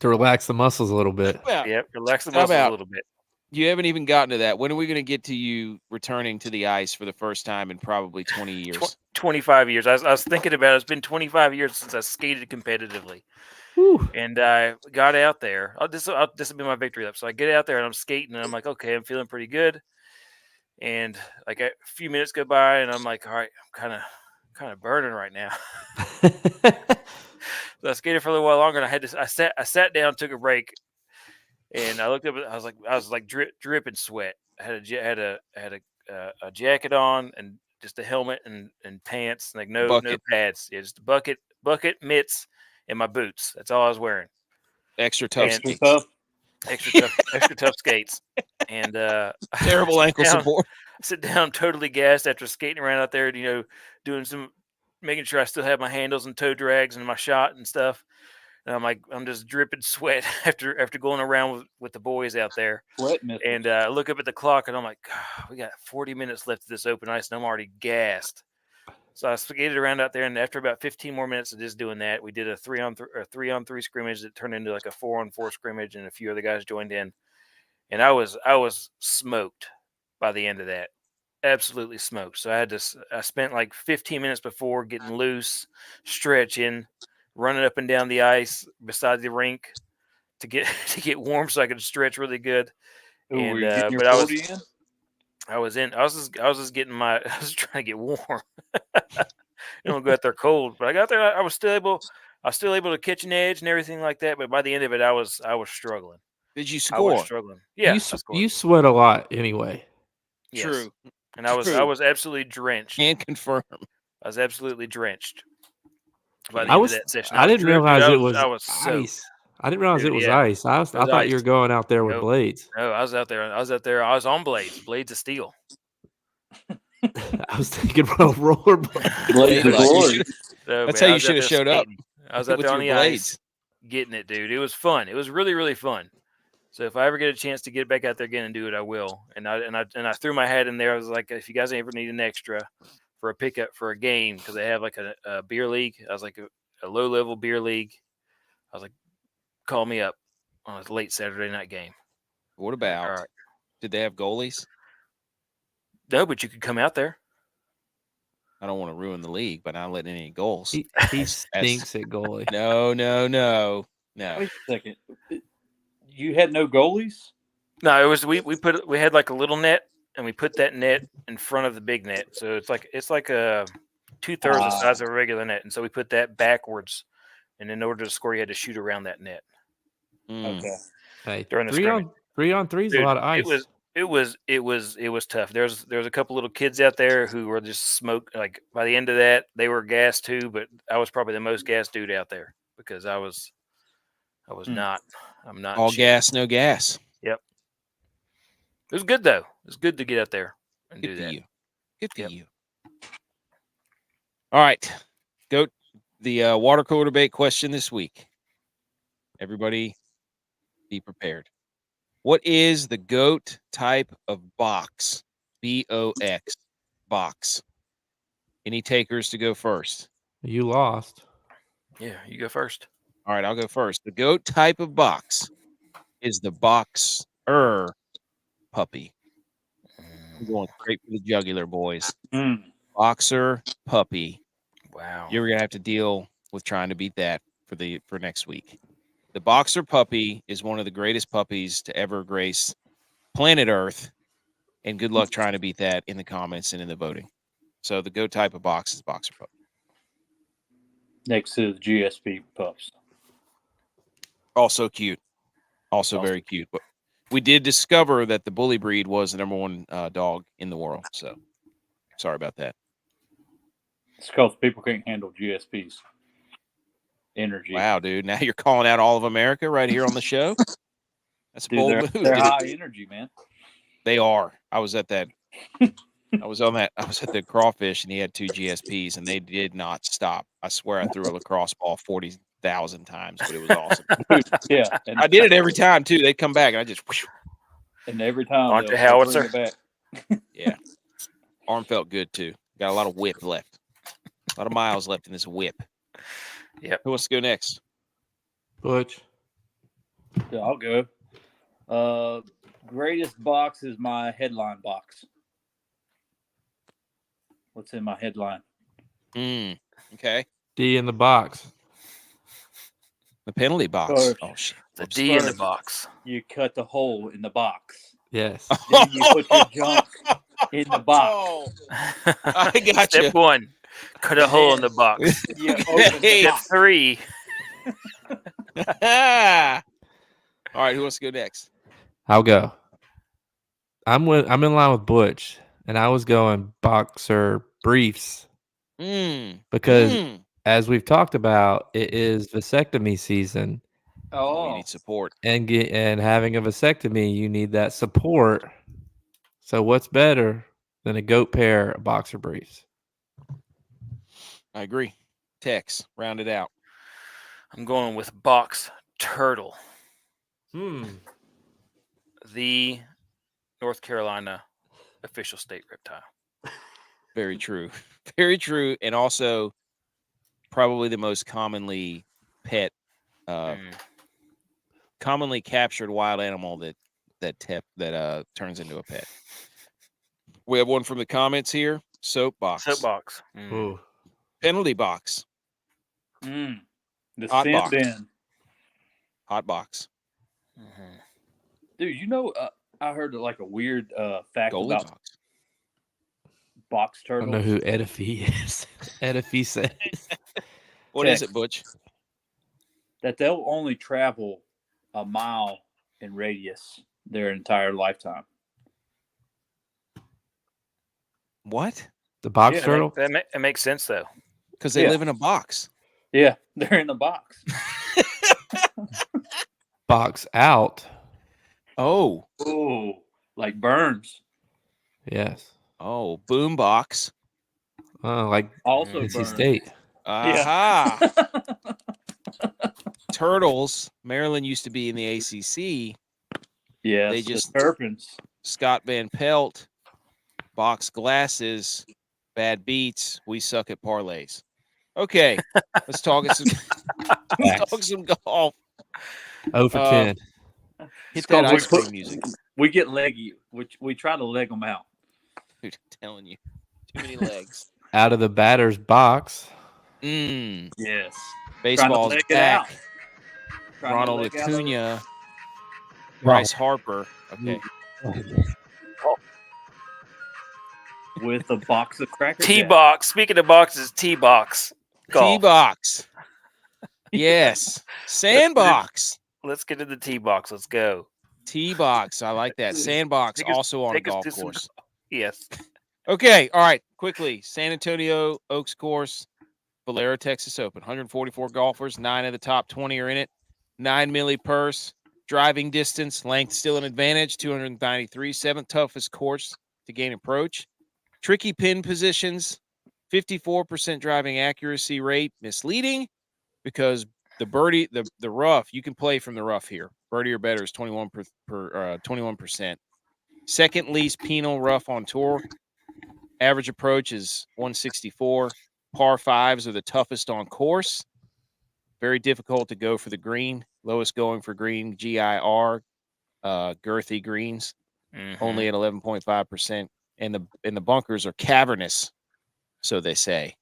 To relax the muscles a little bit. Yep, relax the muscles a little bit. You haven't even gotten to that. When are we going to get to you returning to the ice for the first time in probably 20 years? 25 years. I was thinking about it. It's been 25 years since I skated competitively. Whew. And I got out there. This will be my victory lap. So I get out there and I'm skating, and I'm like, okay, I'm feeling pretty good. And like a few minutes go by, and I'm like, all right, I'm kind of burning right now. So I skated for a little while longer, and I sat down, took a break, and I looked up. I was like dripping sweat. I had a jacket on and just a helmet and pants, like no pads. Yeah, just a bucket, mitts, and my boots. That's all I was wearing. Extra tough skates. And terrible ankle support. I sit down totally gassed after skating around out there, doing making sure I still have my handles and toe drags and my shot and stuff. And I'm just dripping sweat after going around with the boys out there. And I look up at the clock, and I'm like, God, we got 40 minutes left of this open ice, and I'm already gassed. So I skated around out there, and after about 15 more minutes of just doing that, we did a 3-on-3 scrimmage that turned into like a 4-on-4 scrimmage, and a few other guys joined in. And I was smoked by the end of that. Absolutely smoked. So I spent like 15 minutes before getting loose, stretching, running up and down the ice beside the rink to get warm so I could stretch really good. Ooh, and but I was just trying to get warm. Don't go out there cold, but I got there. I was still able to catch an edge and everything like that. But by the end of it, I was struggling. Did you score? I was struggling. Yeah, you sweat a lot anyway. Yes. True. And I was absolutely drenched. Can confirm. I was absolutely drenched by the end of that session. I didn't realize it was ice. I didn't realize it was ice. I thought you were going out there with blades. No, I was out there. I was on blades of steel. I was thinking rollerblades. That's how you should have showed up. I was out there on the ice getting it, dude. It was fun. It was really, really fun. So if I ever get a chance to get back out there again and do it, I will. And I threw my hat in there. I was like, if you guys ever need an extra for a pickup for a game, because they have like a beer league. I was like a low level beer league. I was like, call me up on a late Saturday night game. What about? All right. Did they have goalies? No, but you could come out there. I don't want to ruin the league, but not letting any goals. He stinks at goalie. No. Wait a second. You had no goalies? No, it was we had like a little net, and we put that net in front of the big net. So it's like a 2/3 the size of a regular net, and so we put that backwards. And in order to score, you had to shoot around that net. Okay. Hey, during the scrimmage. 3-on-3 is a lot of ice. It was tough. There was a couple little kids out there who were just smoked. Like by the end of that, they were gassed too. But I was probably the most gassed dude out there because I was not. I'm not all gas, no gas. Yep. It was good though. It was good to get out there and do that. Good for you. All right, go the water cooler debate question this week. Everybody, be prepared. What is the GOAT type of box? BOX box. Any takers to go first? You lost. Yeah, you go first. All right, I'll go first. The GOAT type of box is the boxer puppy. I'm going straight for the jugular, boys. Boxer puppy. Wow. You're gonna have to deal with trying to beat that for next week. The boxer puppy is one of the greatest puppies to ever grace planet Earth, and good luck trying to beat that in the comments and in the voting. So the GOAT type of box is boxer puppy. Next to the GSP pups. Also cute. Also very cute. But we did discover that the bully breed was the number one dog in the world. So sorry about that. It's because people can't handle GSP's energy. Wow, dude. Now you're calling out all of America right here on the show? That's a bold move. They're high energy, man. They are. I was at that. I was at the crawfish, and he had 2 GSPs, and they did not stop. I swear I threw a lacrosse ball 40,000 times, but it was awesome. Yeah. And I did it every time, too. They'd come back, and I just whoosh. And every time Aren't they'll you howitzer? bring it back. Yeah. Arm felt good, too. Got a lot of whip left. A lot of miles left in this whip. Yep. Who wants to go next? Butch. Yeah, I'll go. Greatest box is my headline box. What's in my headline? Okay. D in the box. The penalty box. First. Oh, shit. The D in the box. You cut the hole in the box. Yes. Then you put your junk in the box. I got you. Step 1. Cut a hole in the box. You open the Step box. 3. All right, who wants to go next? I'll go. I'm in line with Butch, and I was going boxer briefs because, as we've talked about, it is vasectomy season. Oh, you need support. And having a vasectomy, you need that support. So what's better than a GOAT pair of boxer briefs? I agree. Tex, round it out. I'm going with box turtle. The North Carolina official state reptile. Very true. Very true. And also probably the most commonly commonly captured wild animal that turns into a pet. We have one from the comments here. Soapbox. Penalty box. The Hot sin box. bin. Hot box. Dude, I heard like a weird fact Goalie about box. box I don't turtles. know who Edifi is. Edifi says. What is it, Butch? That they'll only travel a mile in radius their entire lifetime. What? The box turtle? It makes sense, though. Because they live in a box. Yeah, they're in a box. Box out. Oh, like Burns. Yes. Oh, boom box. Like Also NC Burns. State. Aha. Turtles. Maryland used to be in the ACC. Yeah, They just Terrapins. Scott Van Pelt, box glasses, bad beats. We suck at parlays. Okay, let's talk some golf. 0 for 10. Hit that ice cream music. We get leggy. We try to leg them out. Dude, I'm telling you, too many legs. Out of the batter's box. Yes. Baseball's back. Trying Ronald to leg out Acuna, Bryce Harper. Okay. With a box of Cracker Jacks. T-box. Speaking of boxes, T-box. T-box. Yes. Sandbox. Let's get to the T-box. Let's go. T-box. I like that. Sandbox also on a golf course. Yes. Okay. All right. Quickly. San Antonio Oaks course. Valero, Texas Open. 144 golfers. 9 of the top 20 are in it. $9 million purse. Driving distance. Length still an advantage. 293. 7th toughest course to gain approach. Tricky pin positions. 54% driving accuracy rate. Misleading because the birdie, the rough, you can play from the rough here. Birdie or better is 21%. Second least penal rough on tour. Average approach is 164. Par fives are the toughest on course. Very difficult to go for the green. Lowest going for green, G.I.R. Girthy greens, only at 11.5%. And the bunkers are cavernous, so they say.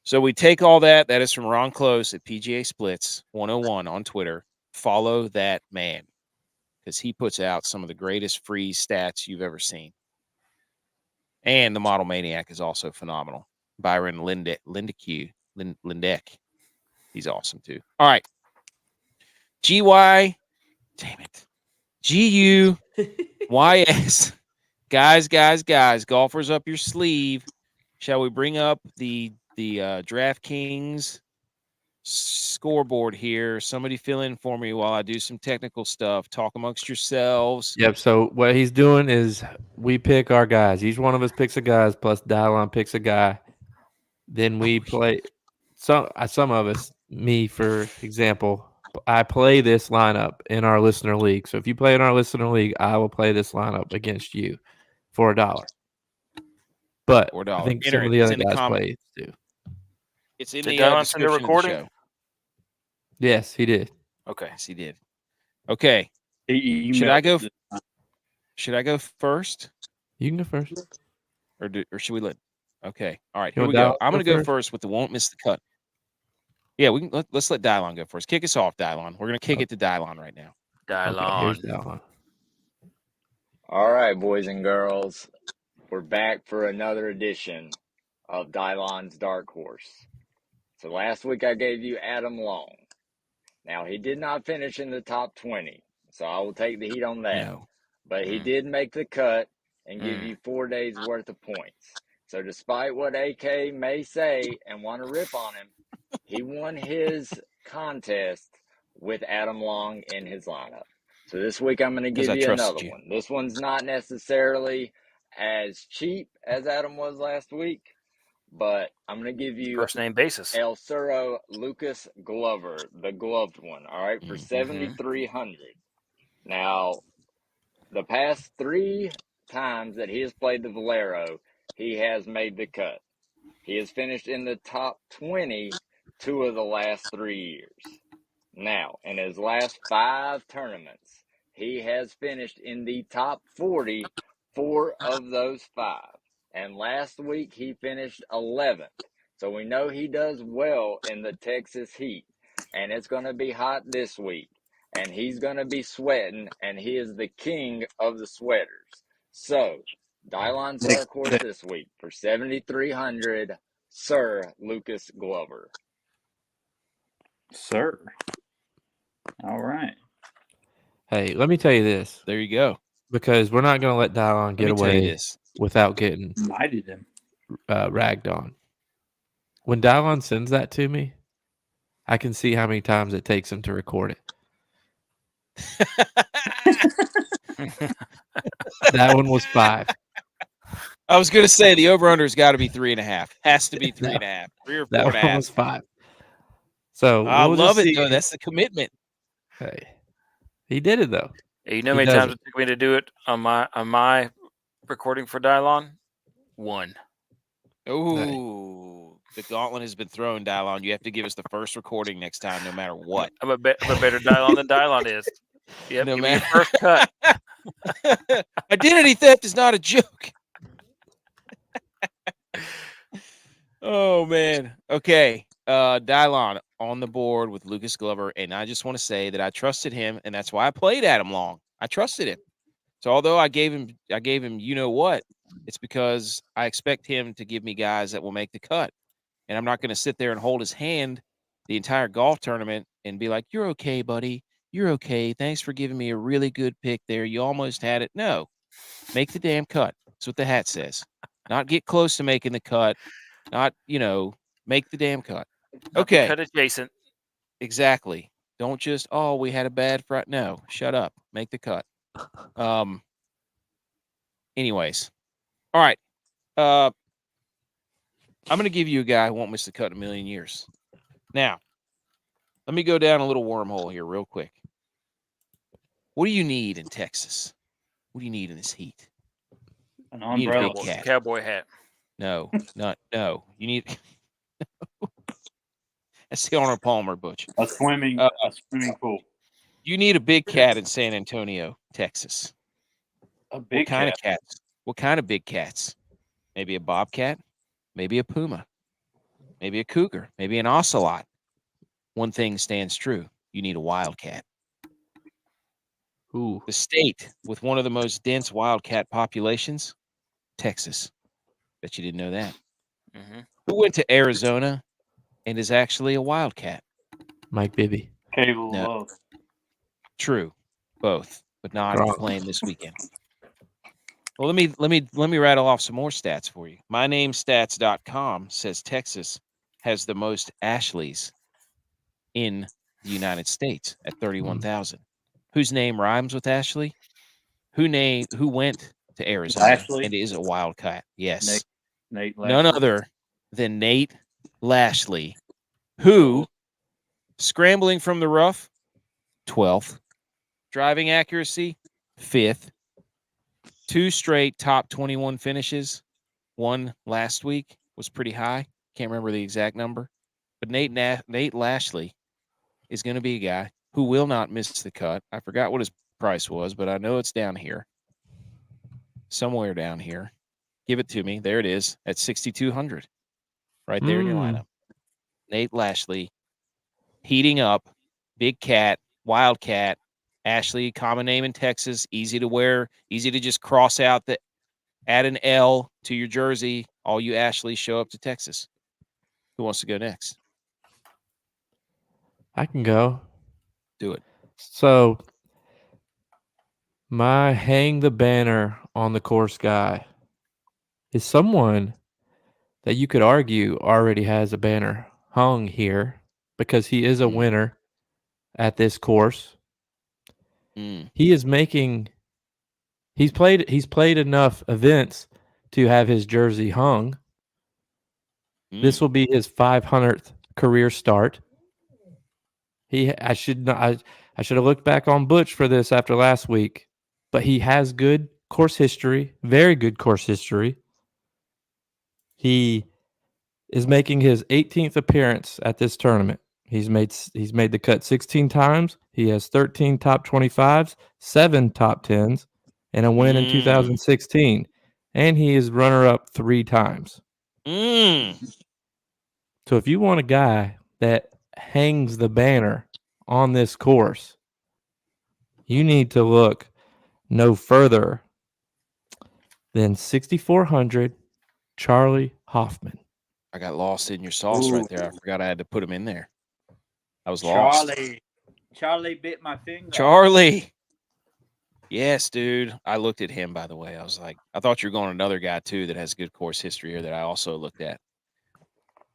So we take all that. That is from Ron Close at PGA Splits 101 on Twitter. Follow that man because he puts out some of the greatest freeze stats you've ever seen. And the Model Maniac is also phenomenal. Byron Lindeck. He's awesome too. All right. G.Y. Damn it. G.U.Y.S. Guys. Golfers up your sleeve. Shall we bring up the DraftKings scoreboard here? Somebody fill in for me while I do some technical stuff. Talk amongst yourselves. Yep. So what he's doing is we pick our guys. Each one of us picks a guy, plus Dylon picks a guy. Then we play. Some of us, me for example, I play this lineup in our listener league. So if you play in our listener league, I will play this lineup against you for $1. But $4. I think some of the other guys play too. It's in Did the Dylon send a description of the recording? show. Yes, he did. Okay. Yes, he did. Okay. Should I go first? You can go first. Or should we let? Okay. All right. You Here want we go. Dylon I'm going to go go first with the won't miss the cut. Yeah, we can. Let's let Dylon go first. Kick us off, Dylon. We're going to kick it to Dylon right now. Dylon. Okay, here's Dylon. All right, boys and girls. We're back for another edition of Dylon's Dark Horse. So last week I gave you Adam Long. Now, he did not finish in the top 20, so I will take the heat on that. No. But he did make the cut and give you 4 days worth of points. So despite what AK may say and want to rip on him, he won his contest with Adam Long in his lineup. So this week I'm going to give you another one. This one's not necessarily as cheap as Adam was last week, but I'm going to give you first name basis. El Cerro Lucas Glover, the gloved one, all right, for 7,300. Now, the past 3 times that he has played the Valero, he has made the cut. He has finished in the top 20 2 of the last 3 years. Now, in his last 5 tournaments, he has finished in the top 40 4 of those 5. And last week, he finished 11th. So we know he does well in the Texas heat. And it's going to be hot this week. And he's going to be sweating. And he is the king of the sweaters. So, Dylon's dark horse this week for 7,300, Sir Lucas Glover. Sir. All right. Hey, let me tell you this. There you go. Because we're not going to let Dylon get away without getting Mighted him. Ragged on. When Dylon sends that to me, I can see how many times it takes him to record it. That one was 5. I was going to say the over-under has got to be 3.5. Has to be 3.5. 3 or 4.5. That one was 5. So I love it, though. That's the commitment. Hey, he did it, though. Hey, you know how many times it took me to do it on my recording for Dylon? 1. Ooh, the gauntlet has been thrown, Dylon. You have to give us the first recording next time, no matter what. I'm a better Dylon than Dylon is. Yep, no give me your first cut. Identity theft is not a joke. Oh, man. Okay. Dylon on the board with Lucas Glover, and I just want to say that I trusted him, and that's why I played Adam Long. I trusted him. So although I gave him you know what, it's because I expect him to give me guys that will make the cut. And I'm not going to sit there and hold his hand the entire golf tournament and be like, "You're okay, buddy. You're okay. Thanks for giving me a really good pick there. You almost had it." No. Make the damn cut. That's what the hat says. Not get close to making the cut. Not, make the damn cut. Okay. Cut adjacent. Exactly. Don't just, we had a bad Friday. No, shut up. Make the cut. Anyways. All right. I'm going to give you a guy who won't miss the cut in a million years. Now, let me go down a little wormhole here real quick. What do you need in Texas? What do you need in this heat? An You need a big umbrella. cat. Cowboy hat. No. You need that's the Arnold Palmer, Butch. A swimming pool. You need a big cat in San Antonio, Texas. A big What kind cat? of cats? What kind of big cats? Maybe a bobcat, maybe a puma, maybe a cougar, maybe an ocelot. One thing stands true. You need a wildcat. Ooh. The state with one of the most dense wildcat populations, Texas. Bet you didn't know that. Mm-hmm. Who went to Arizona and is actually a wildcat? Mike Bibby. Cable No. Love. True, both, but not Gronk. playing this weekend. Well, let me rattle off some more stats for you. MyNameStats.com says Texas has the most Ashleys in the United States at 31,000. Whose name rhymes with Ashley? Who went to Arizona Lashley? and is a wildcat? Yes. Nate Lashley. None other than Nate Lashley, who scrambling from the rough, 12th. Driving accuracy, 5th. 2 straight top 21 finishes. One last week was pretty high. Can't remember the exact number. But Nate Lashley is going to be a guy who will not miss the cut. I forgot what his price was, but I know it's down here. Somewhere down here. Give it to me. There it is at 6,200. Right there in your lineup. Nate Lashley heating up. Big cat, wildcat. Ashley, common name in Texas, easy to wear, easy to just cross out add an L to your jersey. All you Ashley show up to Texas. Who wants to go next? I can go. Do it. So, my hang the banner on the course guy is someone that you could argue already has a banner hung here because he is a winner at this course. He is making he's played enough events to have his jersey hung. This will be his 500th career start. I should have looked back on Butch for this after last week, but he has good course history, very good course history. He is making his 18th appearance at this tournament. He's made the cut 16 times. He has 13 top 25s, 7 top 10s, and a win in 2016. And he is runner-up 3 times. So if you want a guy that hangs the banner on this course, you need to look no further than 6,400 Charlie Hoffman. I got lost in your sauce right there. I forgot I had to put him in there. I was lost. Charlie bit my finger. Charlie. Yes, dude. I looked at him, by the way. I was like, I thought you were going another guy, too, that has good course history here that I also looked at.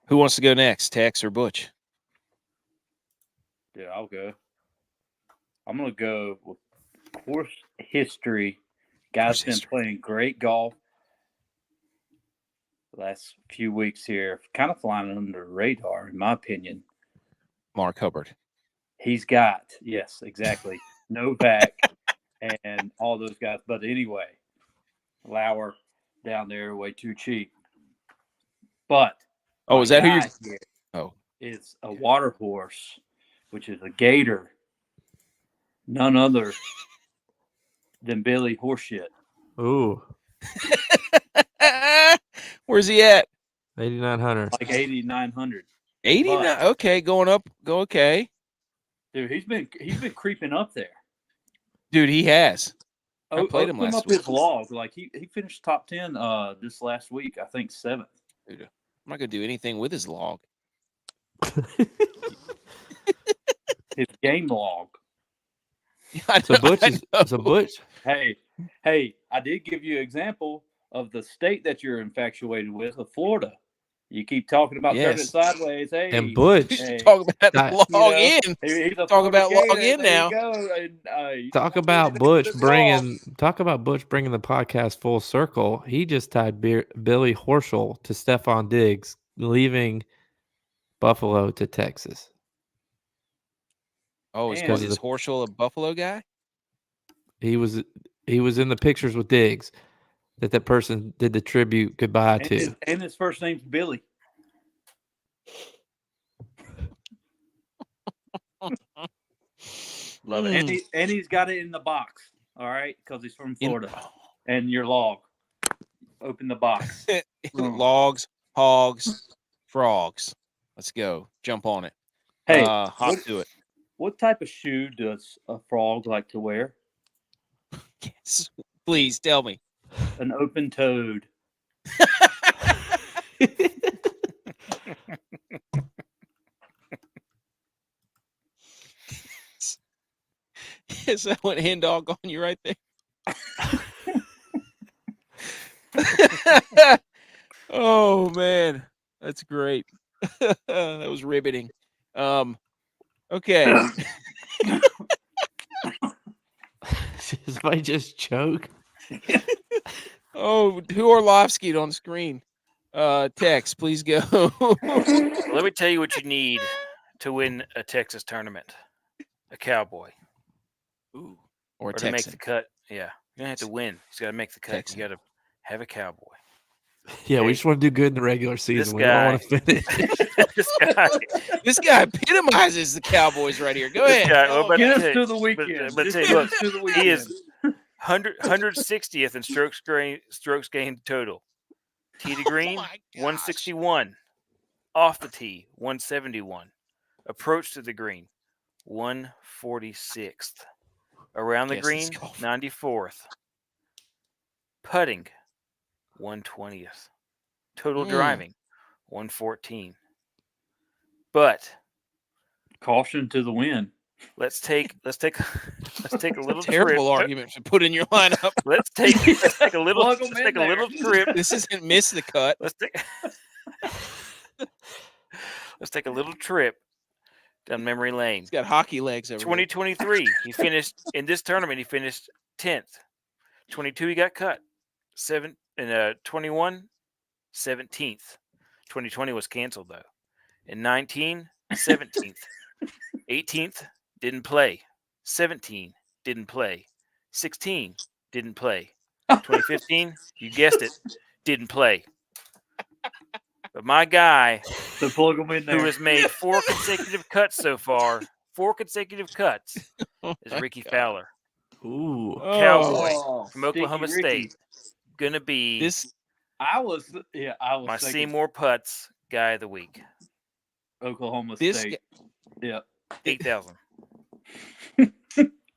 Who wants to go next, Tex or Butch? Yeah, I'll go. I'm going to go with course history. Guy's been playing great golf the last few weeks here. Kind of flying under the radar, in my opinion. Mark Hubbard. He's got, yes, exactly. Novak and all those guys. But anyway, Lauer down there way too cheap. But is that who you're? It's a water horse, which is a gator. None other than Billy Horseshit. Ooh. Where's he at? 8,900. Like 8,900. 89. Okay, going up. Go okay. Dude, he's been creeping up there. Dude, he has. I played him last week. His log. Like he finished top 10 this last week, I think 7th. Dude, I'm not gonna do anything with his log. His game log. So Butch. Hey, I did give you an example of the state that you're infatuated with, of Florida. You keep talking about turning it sideways. Hey, and Butch, talk about log in. He's talk about log in now. Talk about Butch bringing the podcast full circle. He just tied Billy Horschel to Stephon Diggs, leaving Buffalo to Texas. Oh, is Horschel a Buffalo guy? He was in the pictures with Diggs. that person did the tribute goodbye to. And his first name's Billy. Love it. And he's got it in the box. All right, because he's from Florida. And your log. Open the box. Logs, hogs, frogs. Let's go. Jump on it. Hey, hop to it. What type of shoe does a frog like to wear? Yes. Please tell me. An open toed. Yes, that went hen dog on you right there. Oh man, that's great. That was riveting. Okay. Somebody just choke. Oh, who Orlovsky'd on screen? Tex, please go. Let me tell you what you need to win a Texas tournament. A cowboy. Ooh. Or to make the cut. Yeah. You don't have to win. He's got to make the cut. Texan. You got to have a cowboy. Yeah, we just want to do good in the regular season. We don't want to finish. This guy epitomizes the Cowboys right here. Go ahead. Get us to the weekend. Look, he is 160th in strokes gained total. Tee to green, 161. Off the tee, 171. Approach to the green, 146th. Around the green, 94th. Putting, 120th. Total driving, 114. But caution to the wind. Let's take a little terrible trip. argument to put in your lineup. Let's take a little trip. This isn't miss the cut. Let's take a little trip down memory lane. He's got hockey legs over 2023. He finished in this tournament. He finished 10th. 22. He got cut. 21, 17th. 2020 was canceled though. In 19, 17th. 18th didn't play. 17 didn't play. 16 didn't play. 2015, you guessed it, didn't play. But my guy, so plug him in there, who has made 4 consecutive cuts so far, 4 consecutive cuts, is Ricky Fowler. Ooh, Cowboy from Oklahoma State. Gonna be this. I was my Seymour Putts guy of the week. Oklahoma State. Yeah. 8,000.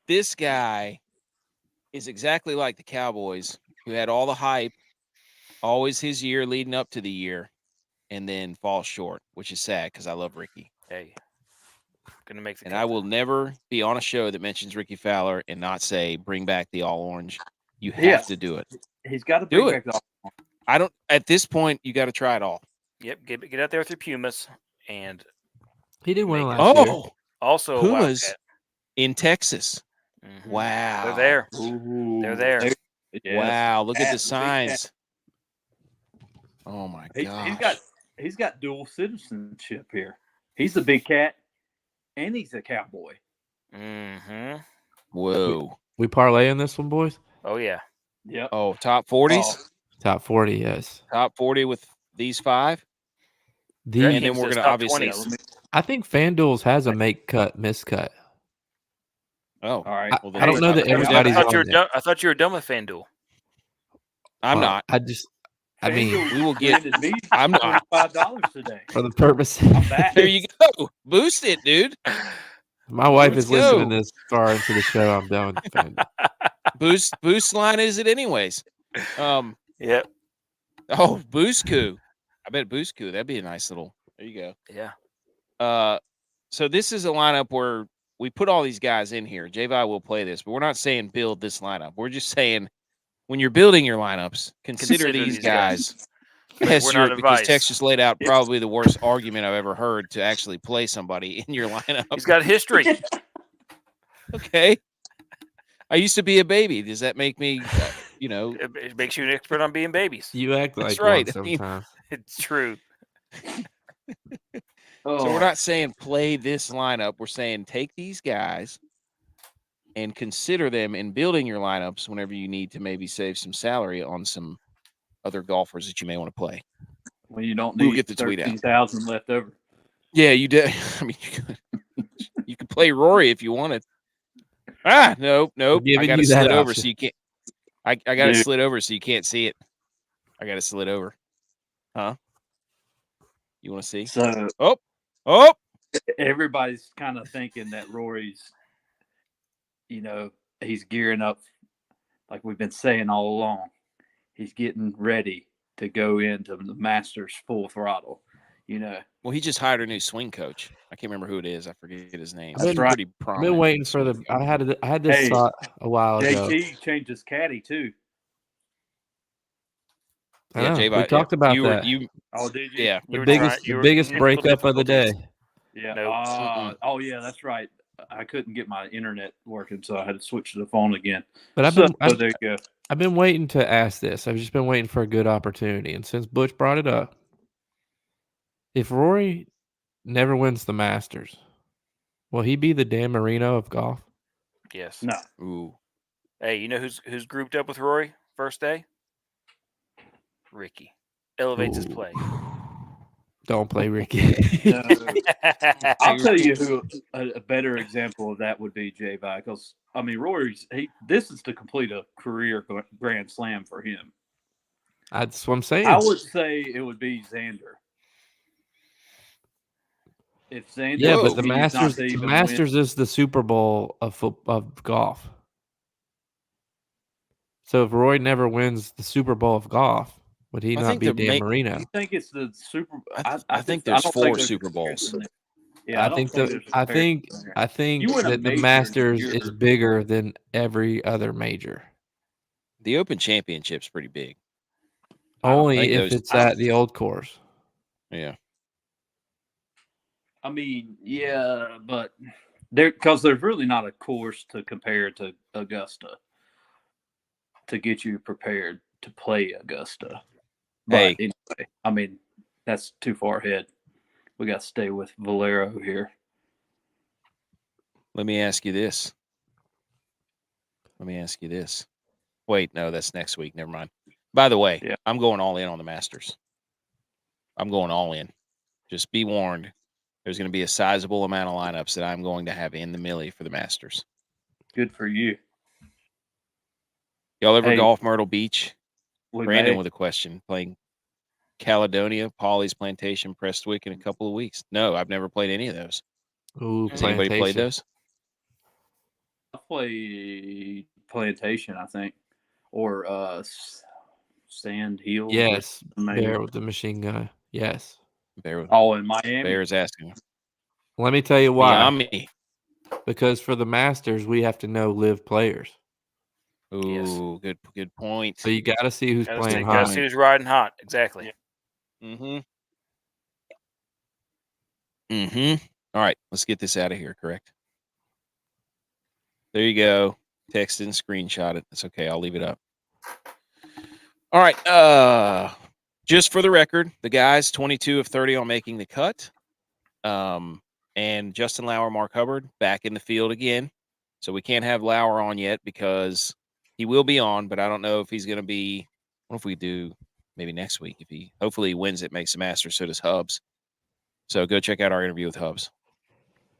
This guy is exactly like the Cowboys, who had all the hype, always his year leading up to the year, and then falls short, which is sad because I love Ricky. Hey, gonna make the and I will never be on a show that mentions Ricky Fowler and not say bring back the all orange. You have to do it. He's got to bring back the all orange. I don't. At this point, you got to try it all. Yep, get out there with your Pumas, and he did win last year. Also, Pumas in Texas. Mm-hmm. Wow, they're there. Ooh. They're there. Wow, look at the signs. Oh my god, he's got dual citizenship here. He's a big cat, and he's a cowboy. Mm-hmm. Whoa, we parlay in this one, boys. Oh yeah. Yep. Oh, top 40s. Top 40, yes. Top 40 with these 5. And then we're gonna obviously. 20s. I think FanDuel's has a make cut, miss cut. Oh, all right. Well, I don't know that everybody's I thought you were done with FanDuel. I'm not. I mean, we will get. I'm not $5 today for the purpose. There you go. Boost it, dude. My wife is listening this far into the show. I'm done with FanDuel. Boost line is it anyways? Yep. Oh, Boost Coup. I bet Boost Coup. That'd be a nice little. There you go. Yeah. So this is a lineup where we put all these guys in here. J.V. will play this, but we're not saying build this lineup. We're just saying when you're building your lineups, consider these guys. Because Tex just laid out probably the worst argument I've ever heard to actually play somebody in your lineup. He's got history. Okay. I used to be a baby. Does that make me, It makes you an expert on being babies. You act like That's right. one sometimes. It's true. So we're not saying play this lineup. We're saying take these guys and consider them in building your lineups whenever you need to maybe save some salary on some other golfers that you may want to play. When you don't We'll need get the tweet out. 13,000 left over. Yeah, you did. I mean, you could play Rory if you wanted. Nope. I got to slid over so you can't. I got to slid over so you can't see it. I got to slid over. Huh? You want to see? So, oh! Everybody's kind of thinking that Rory's, he's gearing up, like we've been saying all along. He's getting ready to go into the Masters full throttle. Well, he just hired a new swing coach. I can't remember who it is. I forget his name. I've been waiting for I had this thought a while ago. JT changed his caddy too. Yeah, we talked about that. Oh, did you? Yeah, the biggest breakup of the day. Yeah. Oh, yeah, that's right. I couldn't get my internet working, so I had to switch to the phone again. But there you go. I've been waiting to ask this. I've just been waiting for a good opportunity, and since Butch brought it up, if Rory never wins the Masters, will he be the Dan Marino of golf? Yes. No. Ooh. Hey, you know who's grouped up with Rory first day? Ricky. Elevates his play. Don't play Ricky. No. I'll tell you who a better example of that would be J.U.Y.S. Because I mean, Rory's this is to complete a career Grand Slam for him. That's what I'm saying. I would say it would be Xander. If Xander, but the Masters is the Super Bowl of golf. So if Roy never wins the Super Bowl of golf, would he not be Dan Marino? You think it's the Super? I think there's 4 Super Bowls. Yeah, I think that the Masters is bigger than every other major. The Open Championship's pretty big. Only if it's at the old course. Yeah. I mean, yeah, but there's really not a course to compare to Augusta to get you prepared to play Augusta. But anyway, I mean, that's too far ahead. We got to stay with Valero here. Let me ask you this. Wait, no, that's next week. Never mind. By the way, I'm going all in on the Masters. I'm going all in. Just be warned. There's going to be a sizable amount of lineups that I'm going to have in the millie for the Masters. Good for you. Y'all ever golf Myrtle Beach? Brandon with a question. Playing Caledonia, Polly's Plantation, Prestwick in a couple of weeks. No, I've never played any of those. Ooh, has anybody played those? I played Plantation, I think, or Sand Hill. Yes, Bear with the machine gun. Yes, in Miami. Bear's asking. Let me tell you why. Miami. Because for the Masters, we have to know live players. Ooh, good point. So you got to see who's playing hot. Got to see who's riding hot. Exactly. Mm-hmm. All right, let's get this out of here, correct? There you go. Text and screenshot it. That's okay. I'll leave it up. All right. Just for the record, the guys, 22 of 30 on making the cut. And Justin Lauer, Mark Hubbard, back in the field again. So we can't have Lauer on yet because he will be on, but I don't know if he's going to be. What if we do maybe next week? Hopefully he wins it, makes the Masters, so does Hubbs. So go check out our interview with Hubbs.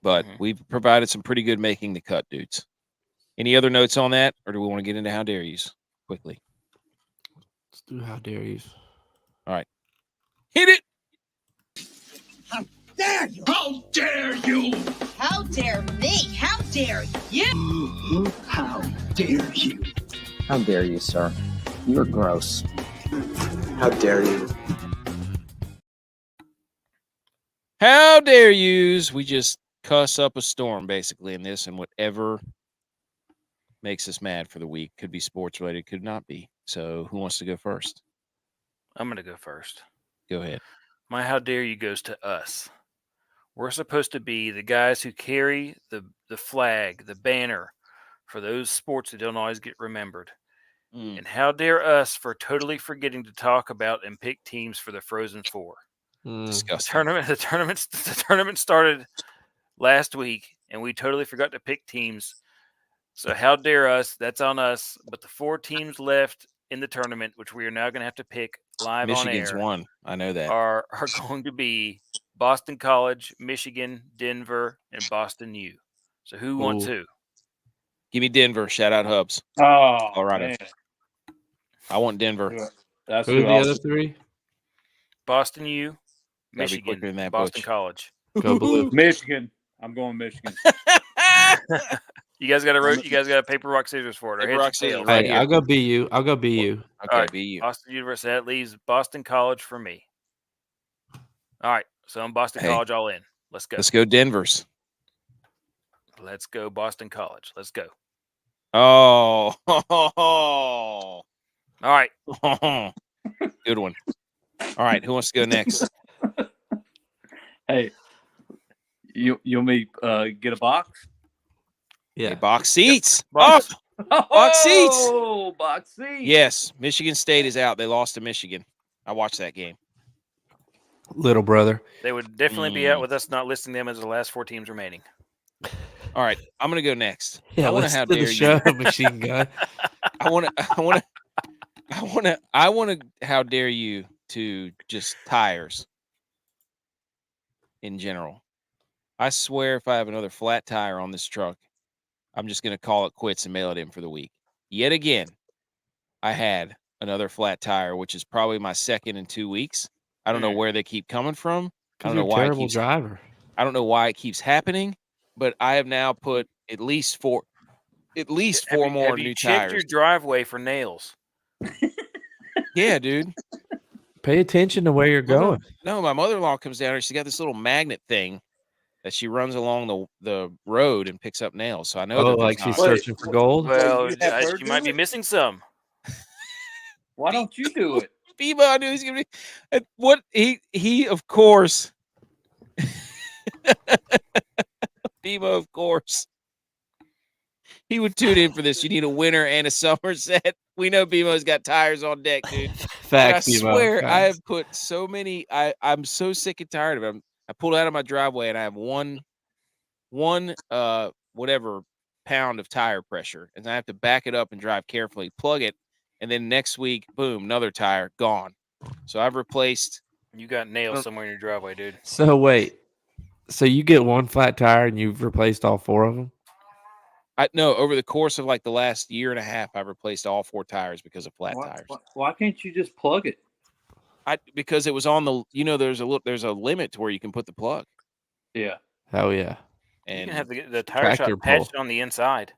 But we've provided some pretty good making the cut dudes. Any other notes on that, or do we want to get into how dare yous quickly? Let's do how dare yous. All right. Hit it. How dare you? How dare you? How dare me? How dare you? How dare you? How dare you, sir? You're gross. How dare you? How dare yous? We just cuss up a storm, basically, in this, and whatever makes us mad for the week. Could be sports related, could not be. So who wants to go first? I'm going to go first. Go ahead. My how dare you goes to us. We're supposed to be the guys who carry the flag, the banner for those sports that don't always get remembered. And how dare us for totally forgetting to talk about and pick teams for the Frozen Four. Disgusting. The tournament started last week, and we totally forgot to pick teams So how dare us? That's on us. But the 4 teams left in the tournament, which we are now going to have to pick live Michigan's on air, won. I know that. are going to be Boston College, Michigan, Denver, and Boston U. So who wants who? Give me Denver. Shout out Hubs. Oh, Colorado. man. I want Denver. That's Who are the other three? Boston U, Michigan, than that, Boston Butch. College. Go Blue. Michigan. I'm going Michigan. You guys got a paper, rock, scissors for it. Or Paper, heads rock, or scissors, tails? right Hey, here. I'll go BU. I'll go BU. Okay, All right, BU. Boston University. That leaves Boston College for me. All right, so I'm Boston College all in. Let's go. Let's go Denver's. Let's go Boston College. Let's go. Oh. All right. Good one. All right, who wants to go next? Hey, you me get a box? Yeah. Hey, box seats. Box. Box seats. Oh, box seats. Yes, Michigan State is out. They lost to Michigan. I watched that game. Little brother. They would definitely be out with us not listing them as the last 4 teams remaining. All right, I'm gonna go next. Yeah, I want to let's how do dare the show, you. Machine Gun. I want to how dare you to just tires in general. I swear if I have another flat tire on this truck, I'm just going to call it quits and mail it in for the week. Yet again, I had another flat tire, which is probably my second in 2 weeks. I don't know where they keep coming from. I don't know why terrible driver. I don't know why it keeps happening, but I have now put at least four more new checked tires. your driveway for nails? Yeah, dude. Pay attention to where you're going. No, my mother-in-law comes down here. She's got this little magnet thing that she runs along the road and picks up nails. So I know that like she's searching for gold. Well, she might be missing some. Why don't you do it? Bebo, I knew he's gonna be. What he of course. Bebo, of course. He would tune in for this. You need a winter and a summer set. We know Bemo's got tires on deck, dude. Facts, I Bemo. swear, Facts. I have put so many. I'm so sick and tired of them. I pulled out of my driveway and I have one whatever pound of tire pressure, and I have to back it up and drive carefully, plug it, and then next week, boom, another tire gone. So I've replaced. You got nails somewhere in your driveway, dude. So wait, so you get one flat tire and you've replaced all 4 of them? No, over the course of like the last year and a half, I've replaced all 4 tires because of flat tires. Why can't you just plug it? Because it was on the, there's a limit to where you can put the plug. Yeah. Oh yeah. You And can have the tire shop patched on the inside.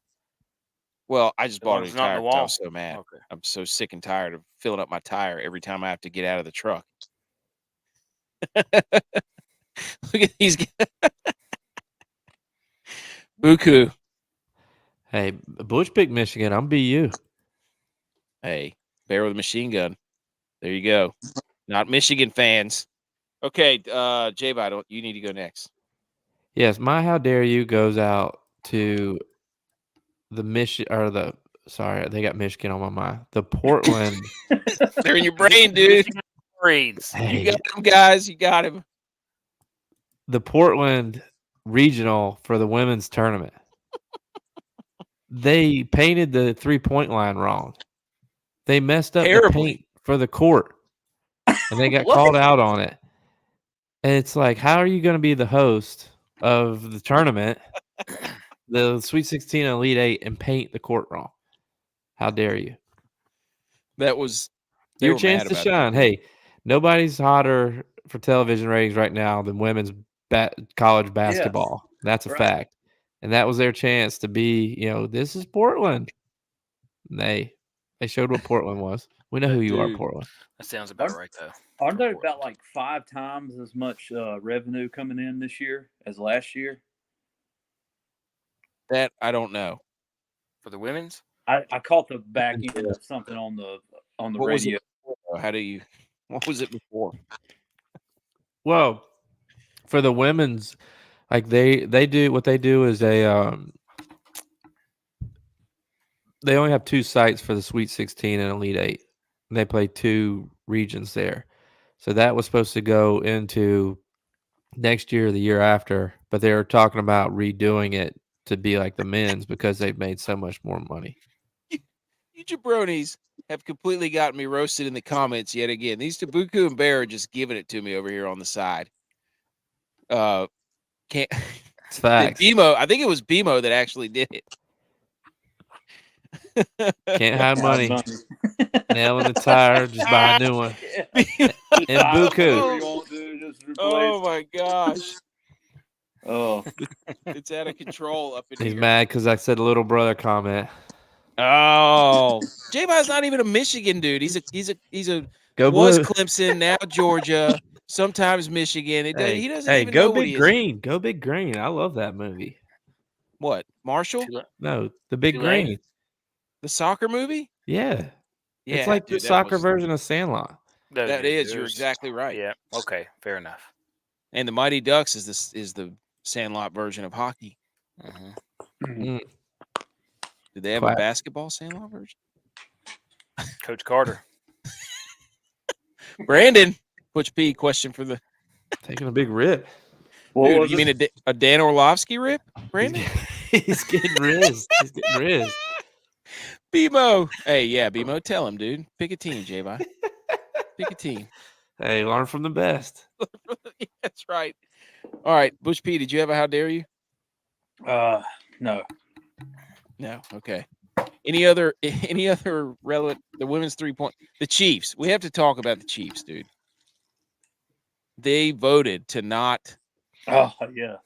well, I just bought a new not tire. the 'cause I wall. was so mad. Okay. I'm so sick and tired of filling up my tire every time I have to get out of the truck. Look at these guys. Buku. Hey, Butch picked Michigan. I'm BU. Hey, bear with a machine gun. There you go. Not Michigan fans. Okay, J-Vi, you need to go next. Yes, my how dare you goes out to the sorry, they got Michigan on my mind. The Portland. They're in your brain, dude. Brains. Hey, You got him, guys. You got him. the Portland regional for the women's tournament. They painted the 3-point line wrong. They messed up the paint for the court, and they got called out on it. And it's like, how are you going to be the host of the tournament, the Sweet 16 and Elite 8, and paint the court wrong? How dare you? That was your chance to shine. Hey, nobody's hotter for television ratings right now than women's college basketball. Yes, that's a fact. And that was their chance to be, this is Portland. They showed what Portland was. We know who you are, Portland. That sounds about right, though. Aren't there about like 5 times as much revenue coming in this year as last year? That I don't know. For the women's? I caught the back end of something on the what radio. What was it before? Well, for the women's, like they do what they do is they only have 2 sites for the Sweet 16 and Elite 8. And they play 2 regions there. So that was supposed to go into next year or the year after, but they were talking about redoing it to be like the men's because they've made so much more money. You jabronis have completely gotten me roasted in the comments yet again. These two, Buku and Bear, are just giving it to me over here on the side. Can't. It's facts. BMO, I think it was BMO that actually did it. Can't hide money. Nail in the tire, just buy a new one. And Buku. Oh my gosh. Oh, It's out of control up in here. He's mad because I said little brother comment. Oh, J-Bo's not even a Michigan dude. He's a Go was Blue. Clemson, now Georgia, sometimes Michigan. He doesn't even go know what Big he Green. Go Big Green. I love that movie. What, Marshall? No, the Big Tulane? Green. The soccer movie? Yeah. Yeah, It's like dude, the soccer version of Sandlot. That is, you're exactly right. Yeah. Okay. Fair enough. And the Mighty Ducks is the Sandlot version of hockey. Mm. Did they have a basketball Sandlot version? Coach Carter. Brandon, Butch P, question for the Taking a big rip. Dude, you mean a Dan Orlovsky rip, Brandon? He's getting rizzed. He's getting rizzed. BMO. Hey, yeah, BMO, tell him, dude. Pick a team, J-Vi. Pick a team. Hey, learn from the best. That's right. All right, Butch P, did you have a how dare you? No. No. Okay. Any other relevant? The women's 3-point. The Chiefs. We have to talk about the Chiefs, dude. They voted to not. Oh yeah.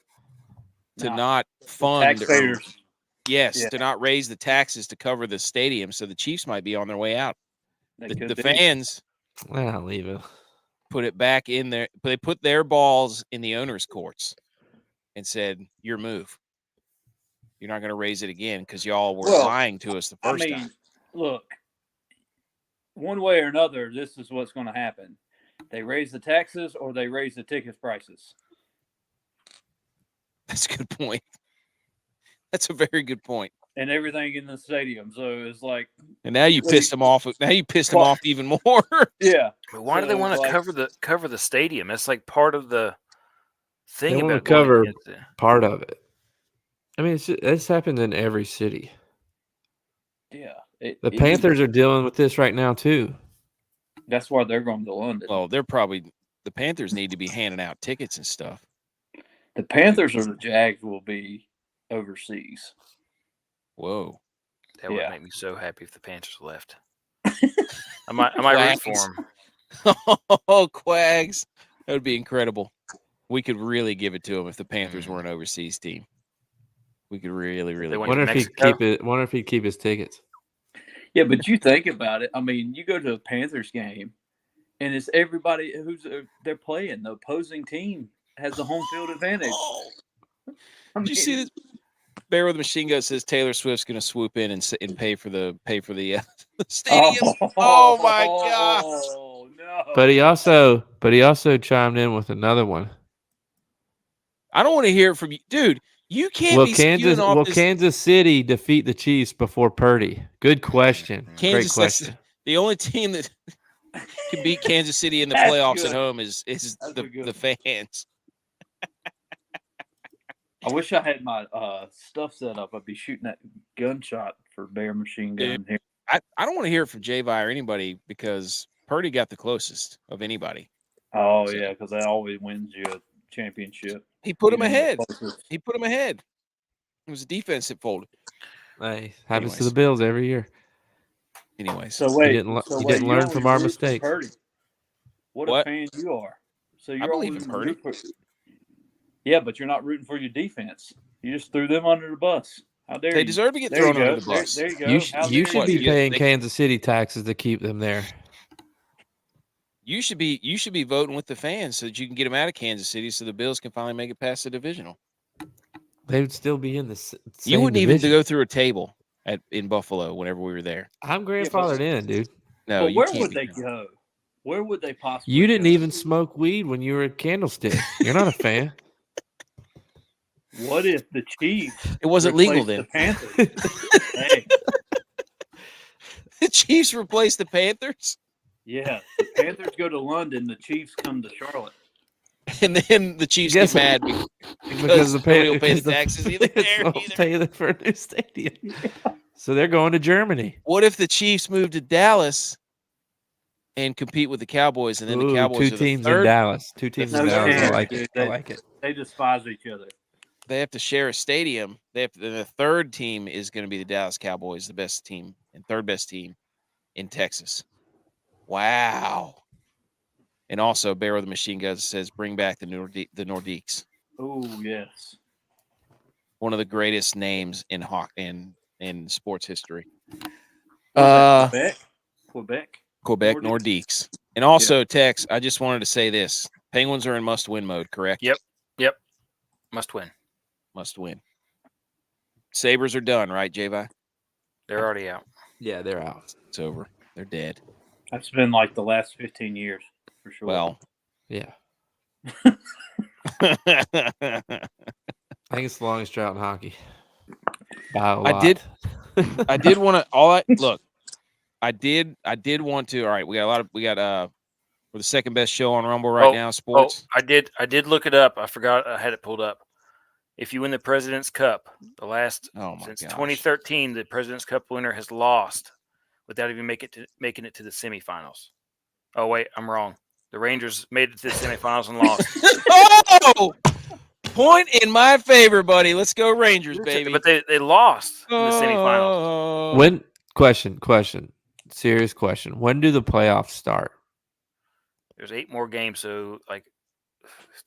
Not fund taxpayers. Yes, to not raise the taxes to cover the stadium, so the Chiefs might be on their way out. The fans. I'll leave it. Put it back in there. They put their balls in the owners' courts and said, "Your move. You're not going to raise it again because y'all were lying to us the first time." Look, one way or another, this is what's going to happen. They raise the taxes or they raise the ticket prices. That's a good point. That's a very good point. And everything in the stadium. So it's like, and now you pissed them off. Now you pissed them off even more. Yeah. But why do they want to cover the stadium? That's like part of the thing. They want about to cover part of it. I mean, it's happened in every city. Yeah. The Panthers are dealing with this right now too. That's why they're going to London. Well, the Panthers need to be handing out tickets and stuff. The Panthers or the Jags will be overseas. Whoa. That would make me so happy if the Panthers left. I might root for them. Oh, Quags. That would be incredible. We could really give it to them if the Panthers were an overseas team. We could really. Wonder if he'd keep his tickets. Yeah, but you think about it. I mean, you go to a Panthers game, and it's everybody they're playing. The opposing team has the home field advantage. Did you see this? Bear with Machine Gun says Taylor Swift's going to swoop in and pay for the stadium. Oh my gosh! Oh no! But he also chimed in with another one. I don't want to hear it from you, dude. You can't be spewing off Will Kansas City defeat the Chiefs before Purdy? Good question. Great question. The only team that can beat Kansas City in the playoffs at home is the fans. I wish I had my stuff set up. I'd be shooting that gunshot for Bear Machine Gun here. I don't want to hear it from J.Vi or anybody because Purdy got the closest of anybody. Oh, yeah, because that always wins you a championship. He put him ahead. He put him ahead. It was a defense that folded. Hey, happens to the Bills every year. Anyways. So wait, you didn't learn from our mistakes. What a fan you are. So you're I believe in Purdy. Yeah, but you're not rooting for your defense. You just threw them under the bus. How dare you? They deserve to get thrown under the bus. There you go. You should be paying Kansas City taxes to keep them there. You should be voting with the fans so that you can get them out of Kansas City so the Bills can finally make it past the divisional. They would still be in the same You wouldn't division. even go through a table in Buffalo whenever we were there. I'm grandfathered in, dude. No, where would they go? Where would they possibly You didn't go? even smoke weed when you were at Candlestick. You're not a fan. What if the Chiefs? It wasn't legal then. The Panthers? Hey. The Chiefs replaced the Panthers? Yeah. The Panthers go to London. The Chiefs come to Charlotte. And then the Chiefs get mad because nobody will pay the taxes either. Pay for a new stadium. So they're going to Germany. What if the Chiefs move to Dallas and compete with the Cowboys, and then the Cowboys two are teams the third? in Dallas. Two teams in Dallas. I like it. I like it. They despise each other. They have to share a stadium. The third team is going to be the Dallas Cowboys, the best team and third best team in Texas. Wow. And also, Bear with the Machine Guns says, bring back the Nordiques. Oh, yes. One of the greatest names in sports history. Quebec? Nordiques. And also, Tex, I just wanted to say this. Penguins are in must-win mode, correct? Yep. Must win. Must win. Sabres are done, right, J.Vi? They're already out. Yeah, they're out. It's over. They're dead. That's been like the last 15 years, for sure. Well, yeah. I think it's the longest drought in hockey. By a lot. I did want to. Look. I did want to. All right, we got we're the second best show on Rumble right now. Sports. I did look it up. I forgot I had it pulled up. If you win the President's Cup, the last since 2013, the President's Cup winner has lost without even making it to the semifinals. Oh wait, I'm wrong. The Rangers made it to the semifinals and lost. Oh, point in my favor, buddy. Let's go Rangers, baby. But they lost in the semifinals. Question. Serious question. When do the playoffs start? There's 8 more games, so like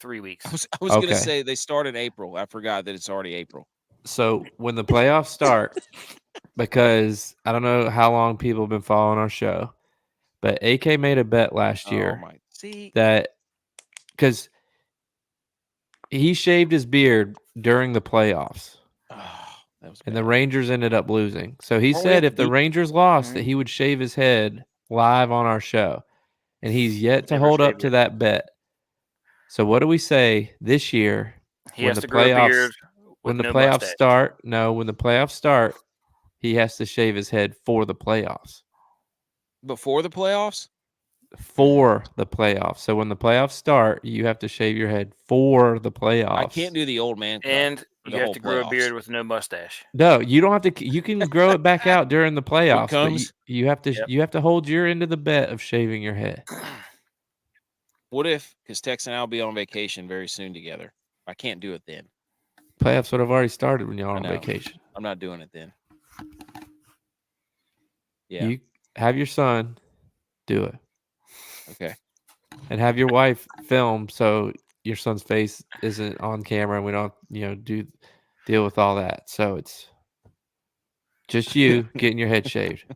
3 weeks. I was going to say they start in April. I forgot that it's already April. So when the playoffs start, because I don't know how long people have been following our show, but AK made a bet last year that because he shaved his beard during the playoffs. And the Rangers ended up losing. So he said if the Rangers lost, that he would shave his head live on our show. And he's yet to hold up to that bet. So what do we say this year? He has to grow a beard when the playoffs start. No, when the playoffs start, he has to shave his head for the playoffs. Before the playoffs? For the playoffs. So when the playoffs start, you have to shave your head for the playoffs. I can't do the old man. And you have to grow a beard with no mustache. No, you don't have to. You can grow it back out during the playoffs. But you have to. You have to hold your end of the bet of shaving your head. What if? Because Tex and I'll be on vacation very soon together. I can't do it then. Playoffs would have already started when y'all are on vacation. I'm not doing it then. Yeah. You have your son do it. Okay. And have your wife film so your son's face isn't on camera and we don't, deal with all that. So it's just you getting your head shaved.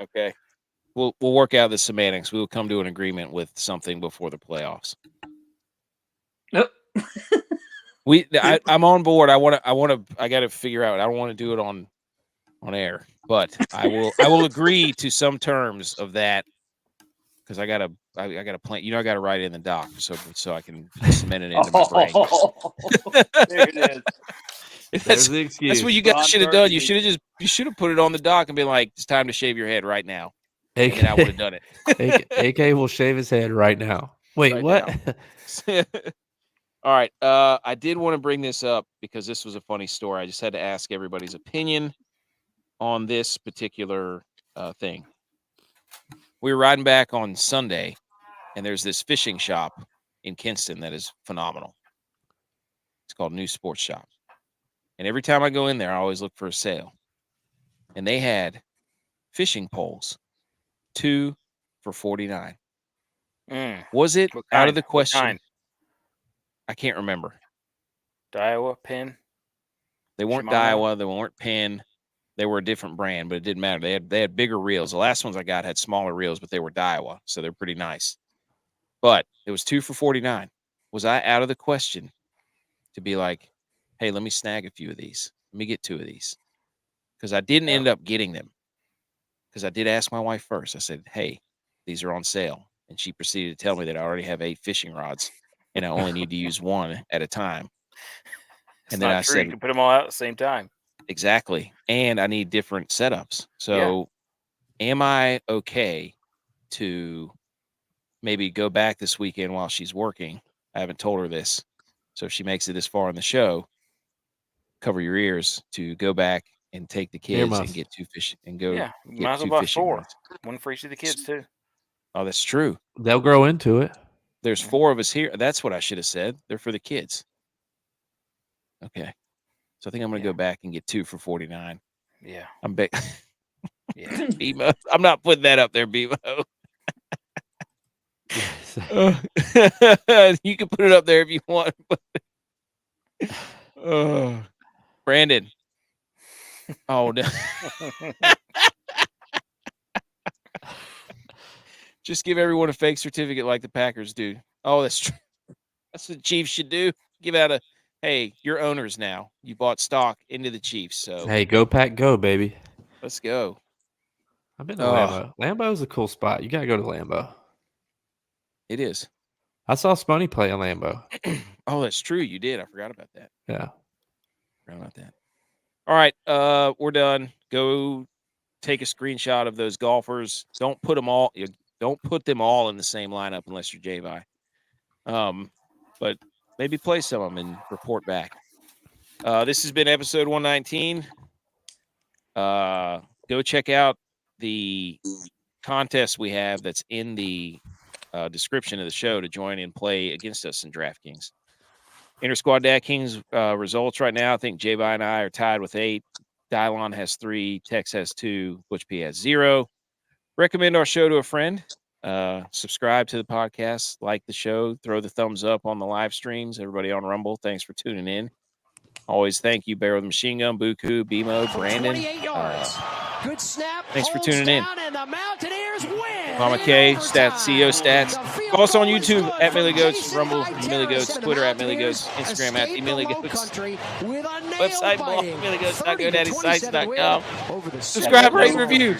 Okay. We'll work out the semantics. We will come to an agreement with something before the playoffs. Nope. I'm on board. I got to figure out. I don't want to do it on air, but I will agree to some terms of that because I got to plan. I got to write it in the doc so I can cement it into my brain. There it is. There's the excuse. That's what you guys should have done. You should have put it on the doc and been like, it's time to shave your head right now. And then I would have done it. AK will shave his head right now. Wait, right what? All right. I did want to bring this up because this was a funny story. I just had to ask everybody's opinion on this particular thing. We were riding back on Sunday, and there's this fishing shop in Kinston that is phenomenal. It's called New Sports Shop. And every time I go in there, I always look for a sale. And they had fishing poles, 2 for $49. Was it out of the question? I can't remember. Daiwa, Penn? They weren't Daiwa. They weren't Penn. They were a different brand, but it didn't matter. They had bigger reels. The last ones I got had smaller reels, but they were Daiwa, so they're pretty nice. But it was 2 for $49. Was I out of the question to be like, hey, let me snag a few of these. Let me get 2 of these. Because I didn't end up getting them. Because I did ask my wife first. I said, hey, these are on sale. And she proceeded to tell me that I already have 8 fishing rods and I only need to use 1 at a time. And then I said, you can put them all out at the same time. Exactly. And I need different setups. So am I okay to maybe go back this weekend while she's working. I haven't told her this. So if she makes it this far in the show, cover your ears to go back and take the kids and get two fish and go Yeah, get might as well two buy fishing 4. rods. One for each of the kids too. Oh, that's true. They'll grow into it. There's 4 of us here. That's what I should have said. They're for the kids. Okay. So I think I'm going to go back and get 2 for $49. Yeah. I'm back. Yeah. BMO. I'm not putting that up there, BMO. You can put it up there if you want. Brandon. Oh, no. Just give everyone a fake certificate like the Packers do. Oh, that's true. That's what the Chiefs should do. Give out hey, you're owners now. You bought stock into the Chiefs. So hey, go Pack, go, baby. Let's go. I've been to Lambeau. Lambeau's a cool spot. You got to go to Lambeau. It is. I saw Spunny play in Lambeau. Oh, that's true. You did. I forgot about that. Yeah. Forgot about that. All right. We're done. Go take a screenshot of those golfers. Don't put them all in the same lineup unless you're G.U.Y. But maybe play some of them and report back. This has been episode 119. Go check out the contest we have that's in the description of the show to join and play against us in DraftKings. Inter-Squad DraftKings results right now. I think J-By and I are tied with 8. Dylon has 3. Tex has 2. Butch P has 0. Recommend our show to a friend. Subscribe to the podcast. Like the show. Throw the thumbs up on the live streams. Everybody on Rumble, thanks for tuning in. Always thank you, Bear with the Machine Gun, Buku, BMO, Brandon. 28 yards. Good snap. Thanks for tuning in. And the Mountaineers win. Mama K, Stats, CEO Stats. Follow us on YouTube at Millie Goats, Rumble, Millie Goats, Twitter at Millie Goats, Instagram at the Millie Goats. Website, MillyGoats.GoDaddySites.com. Subscribe, rate, review.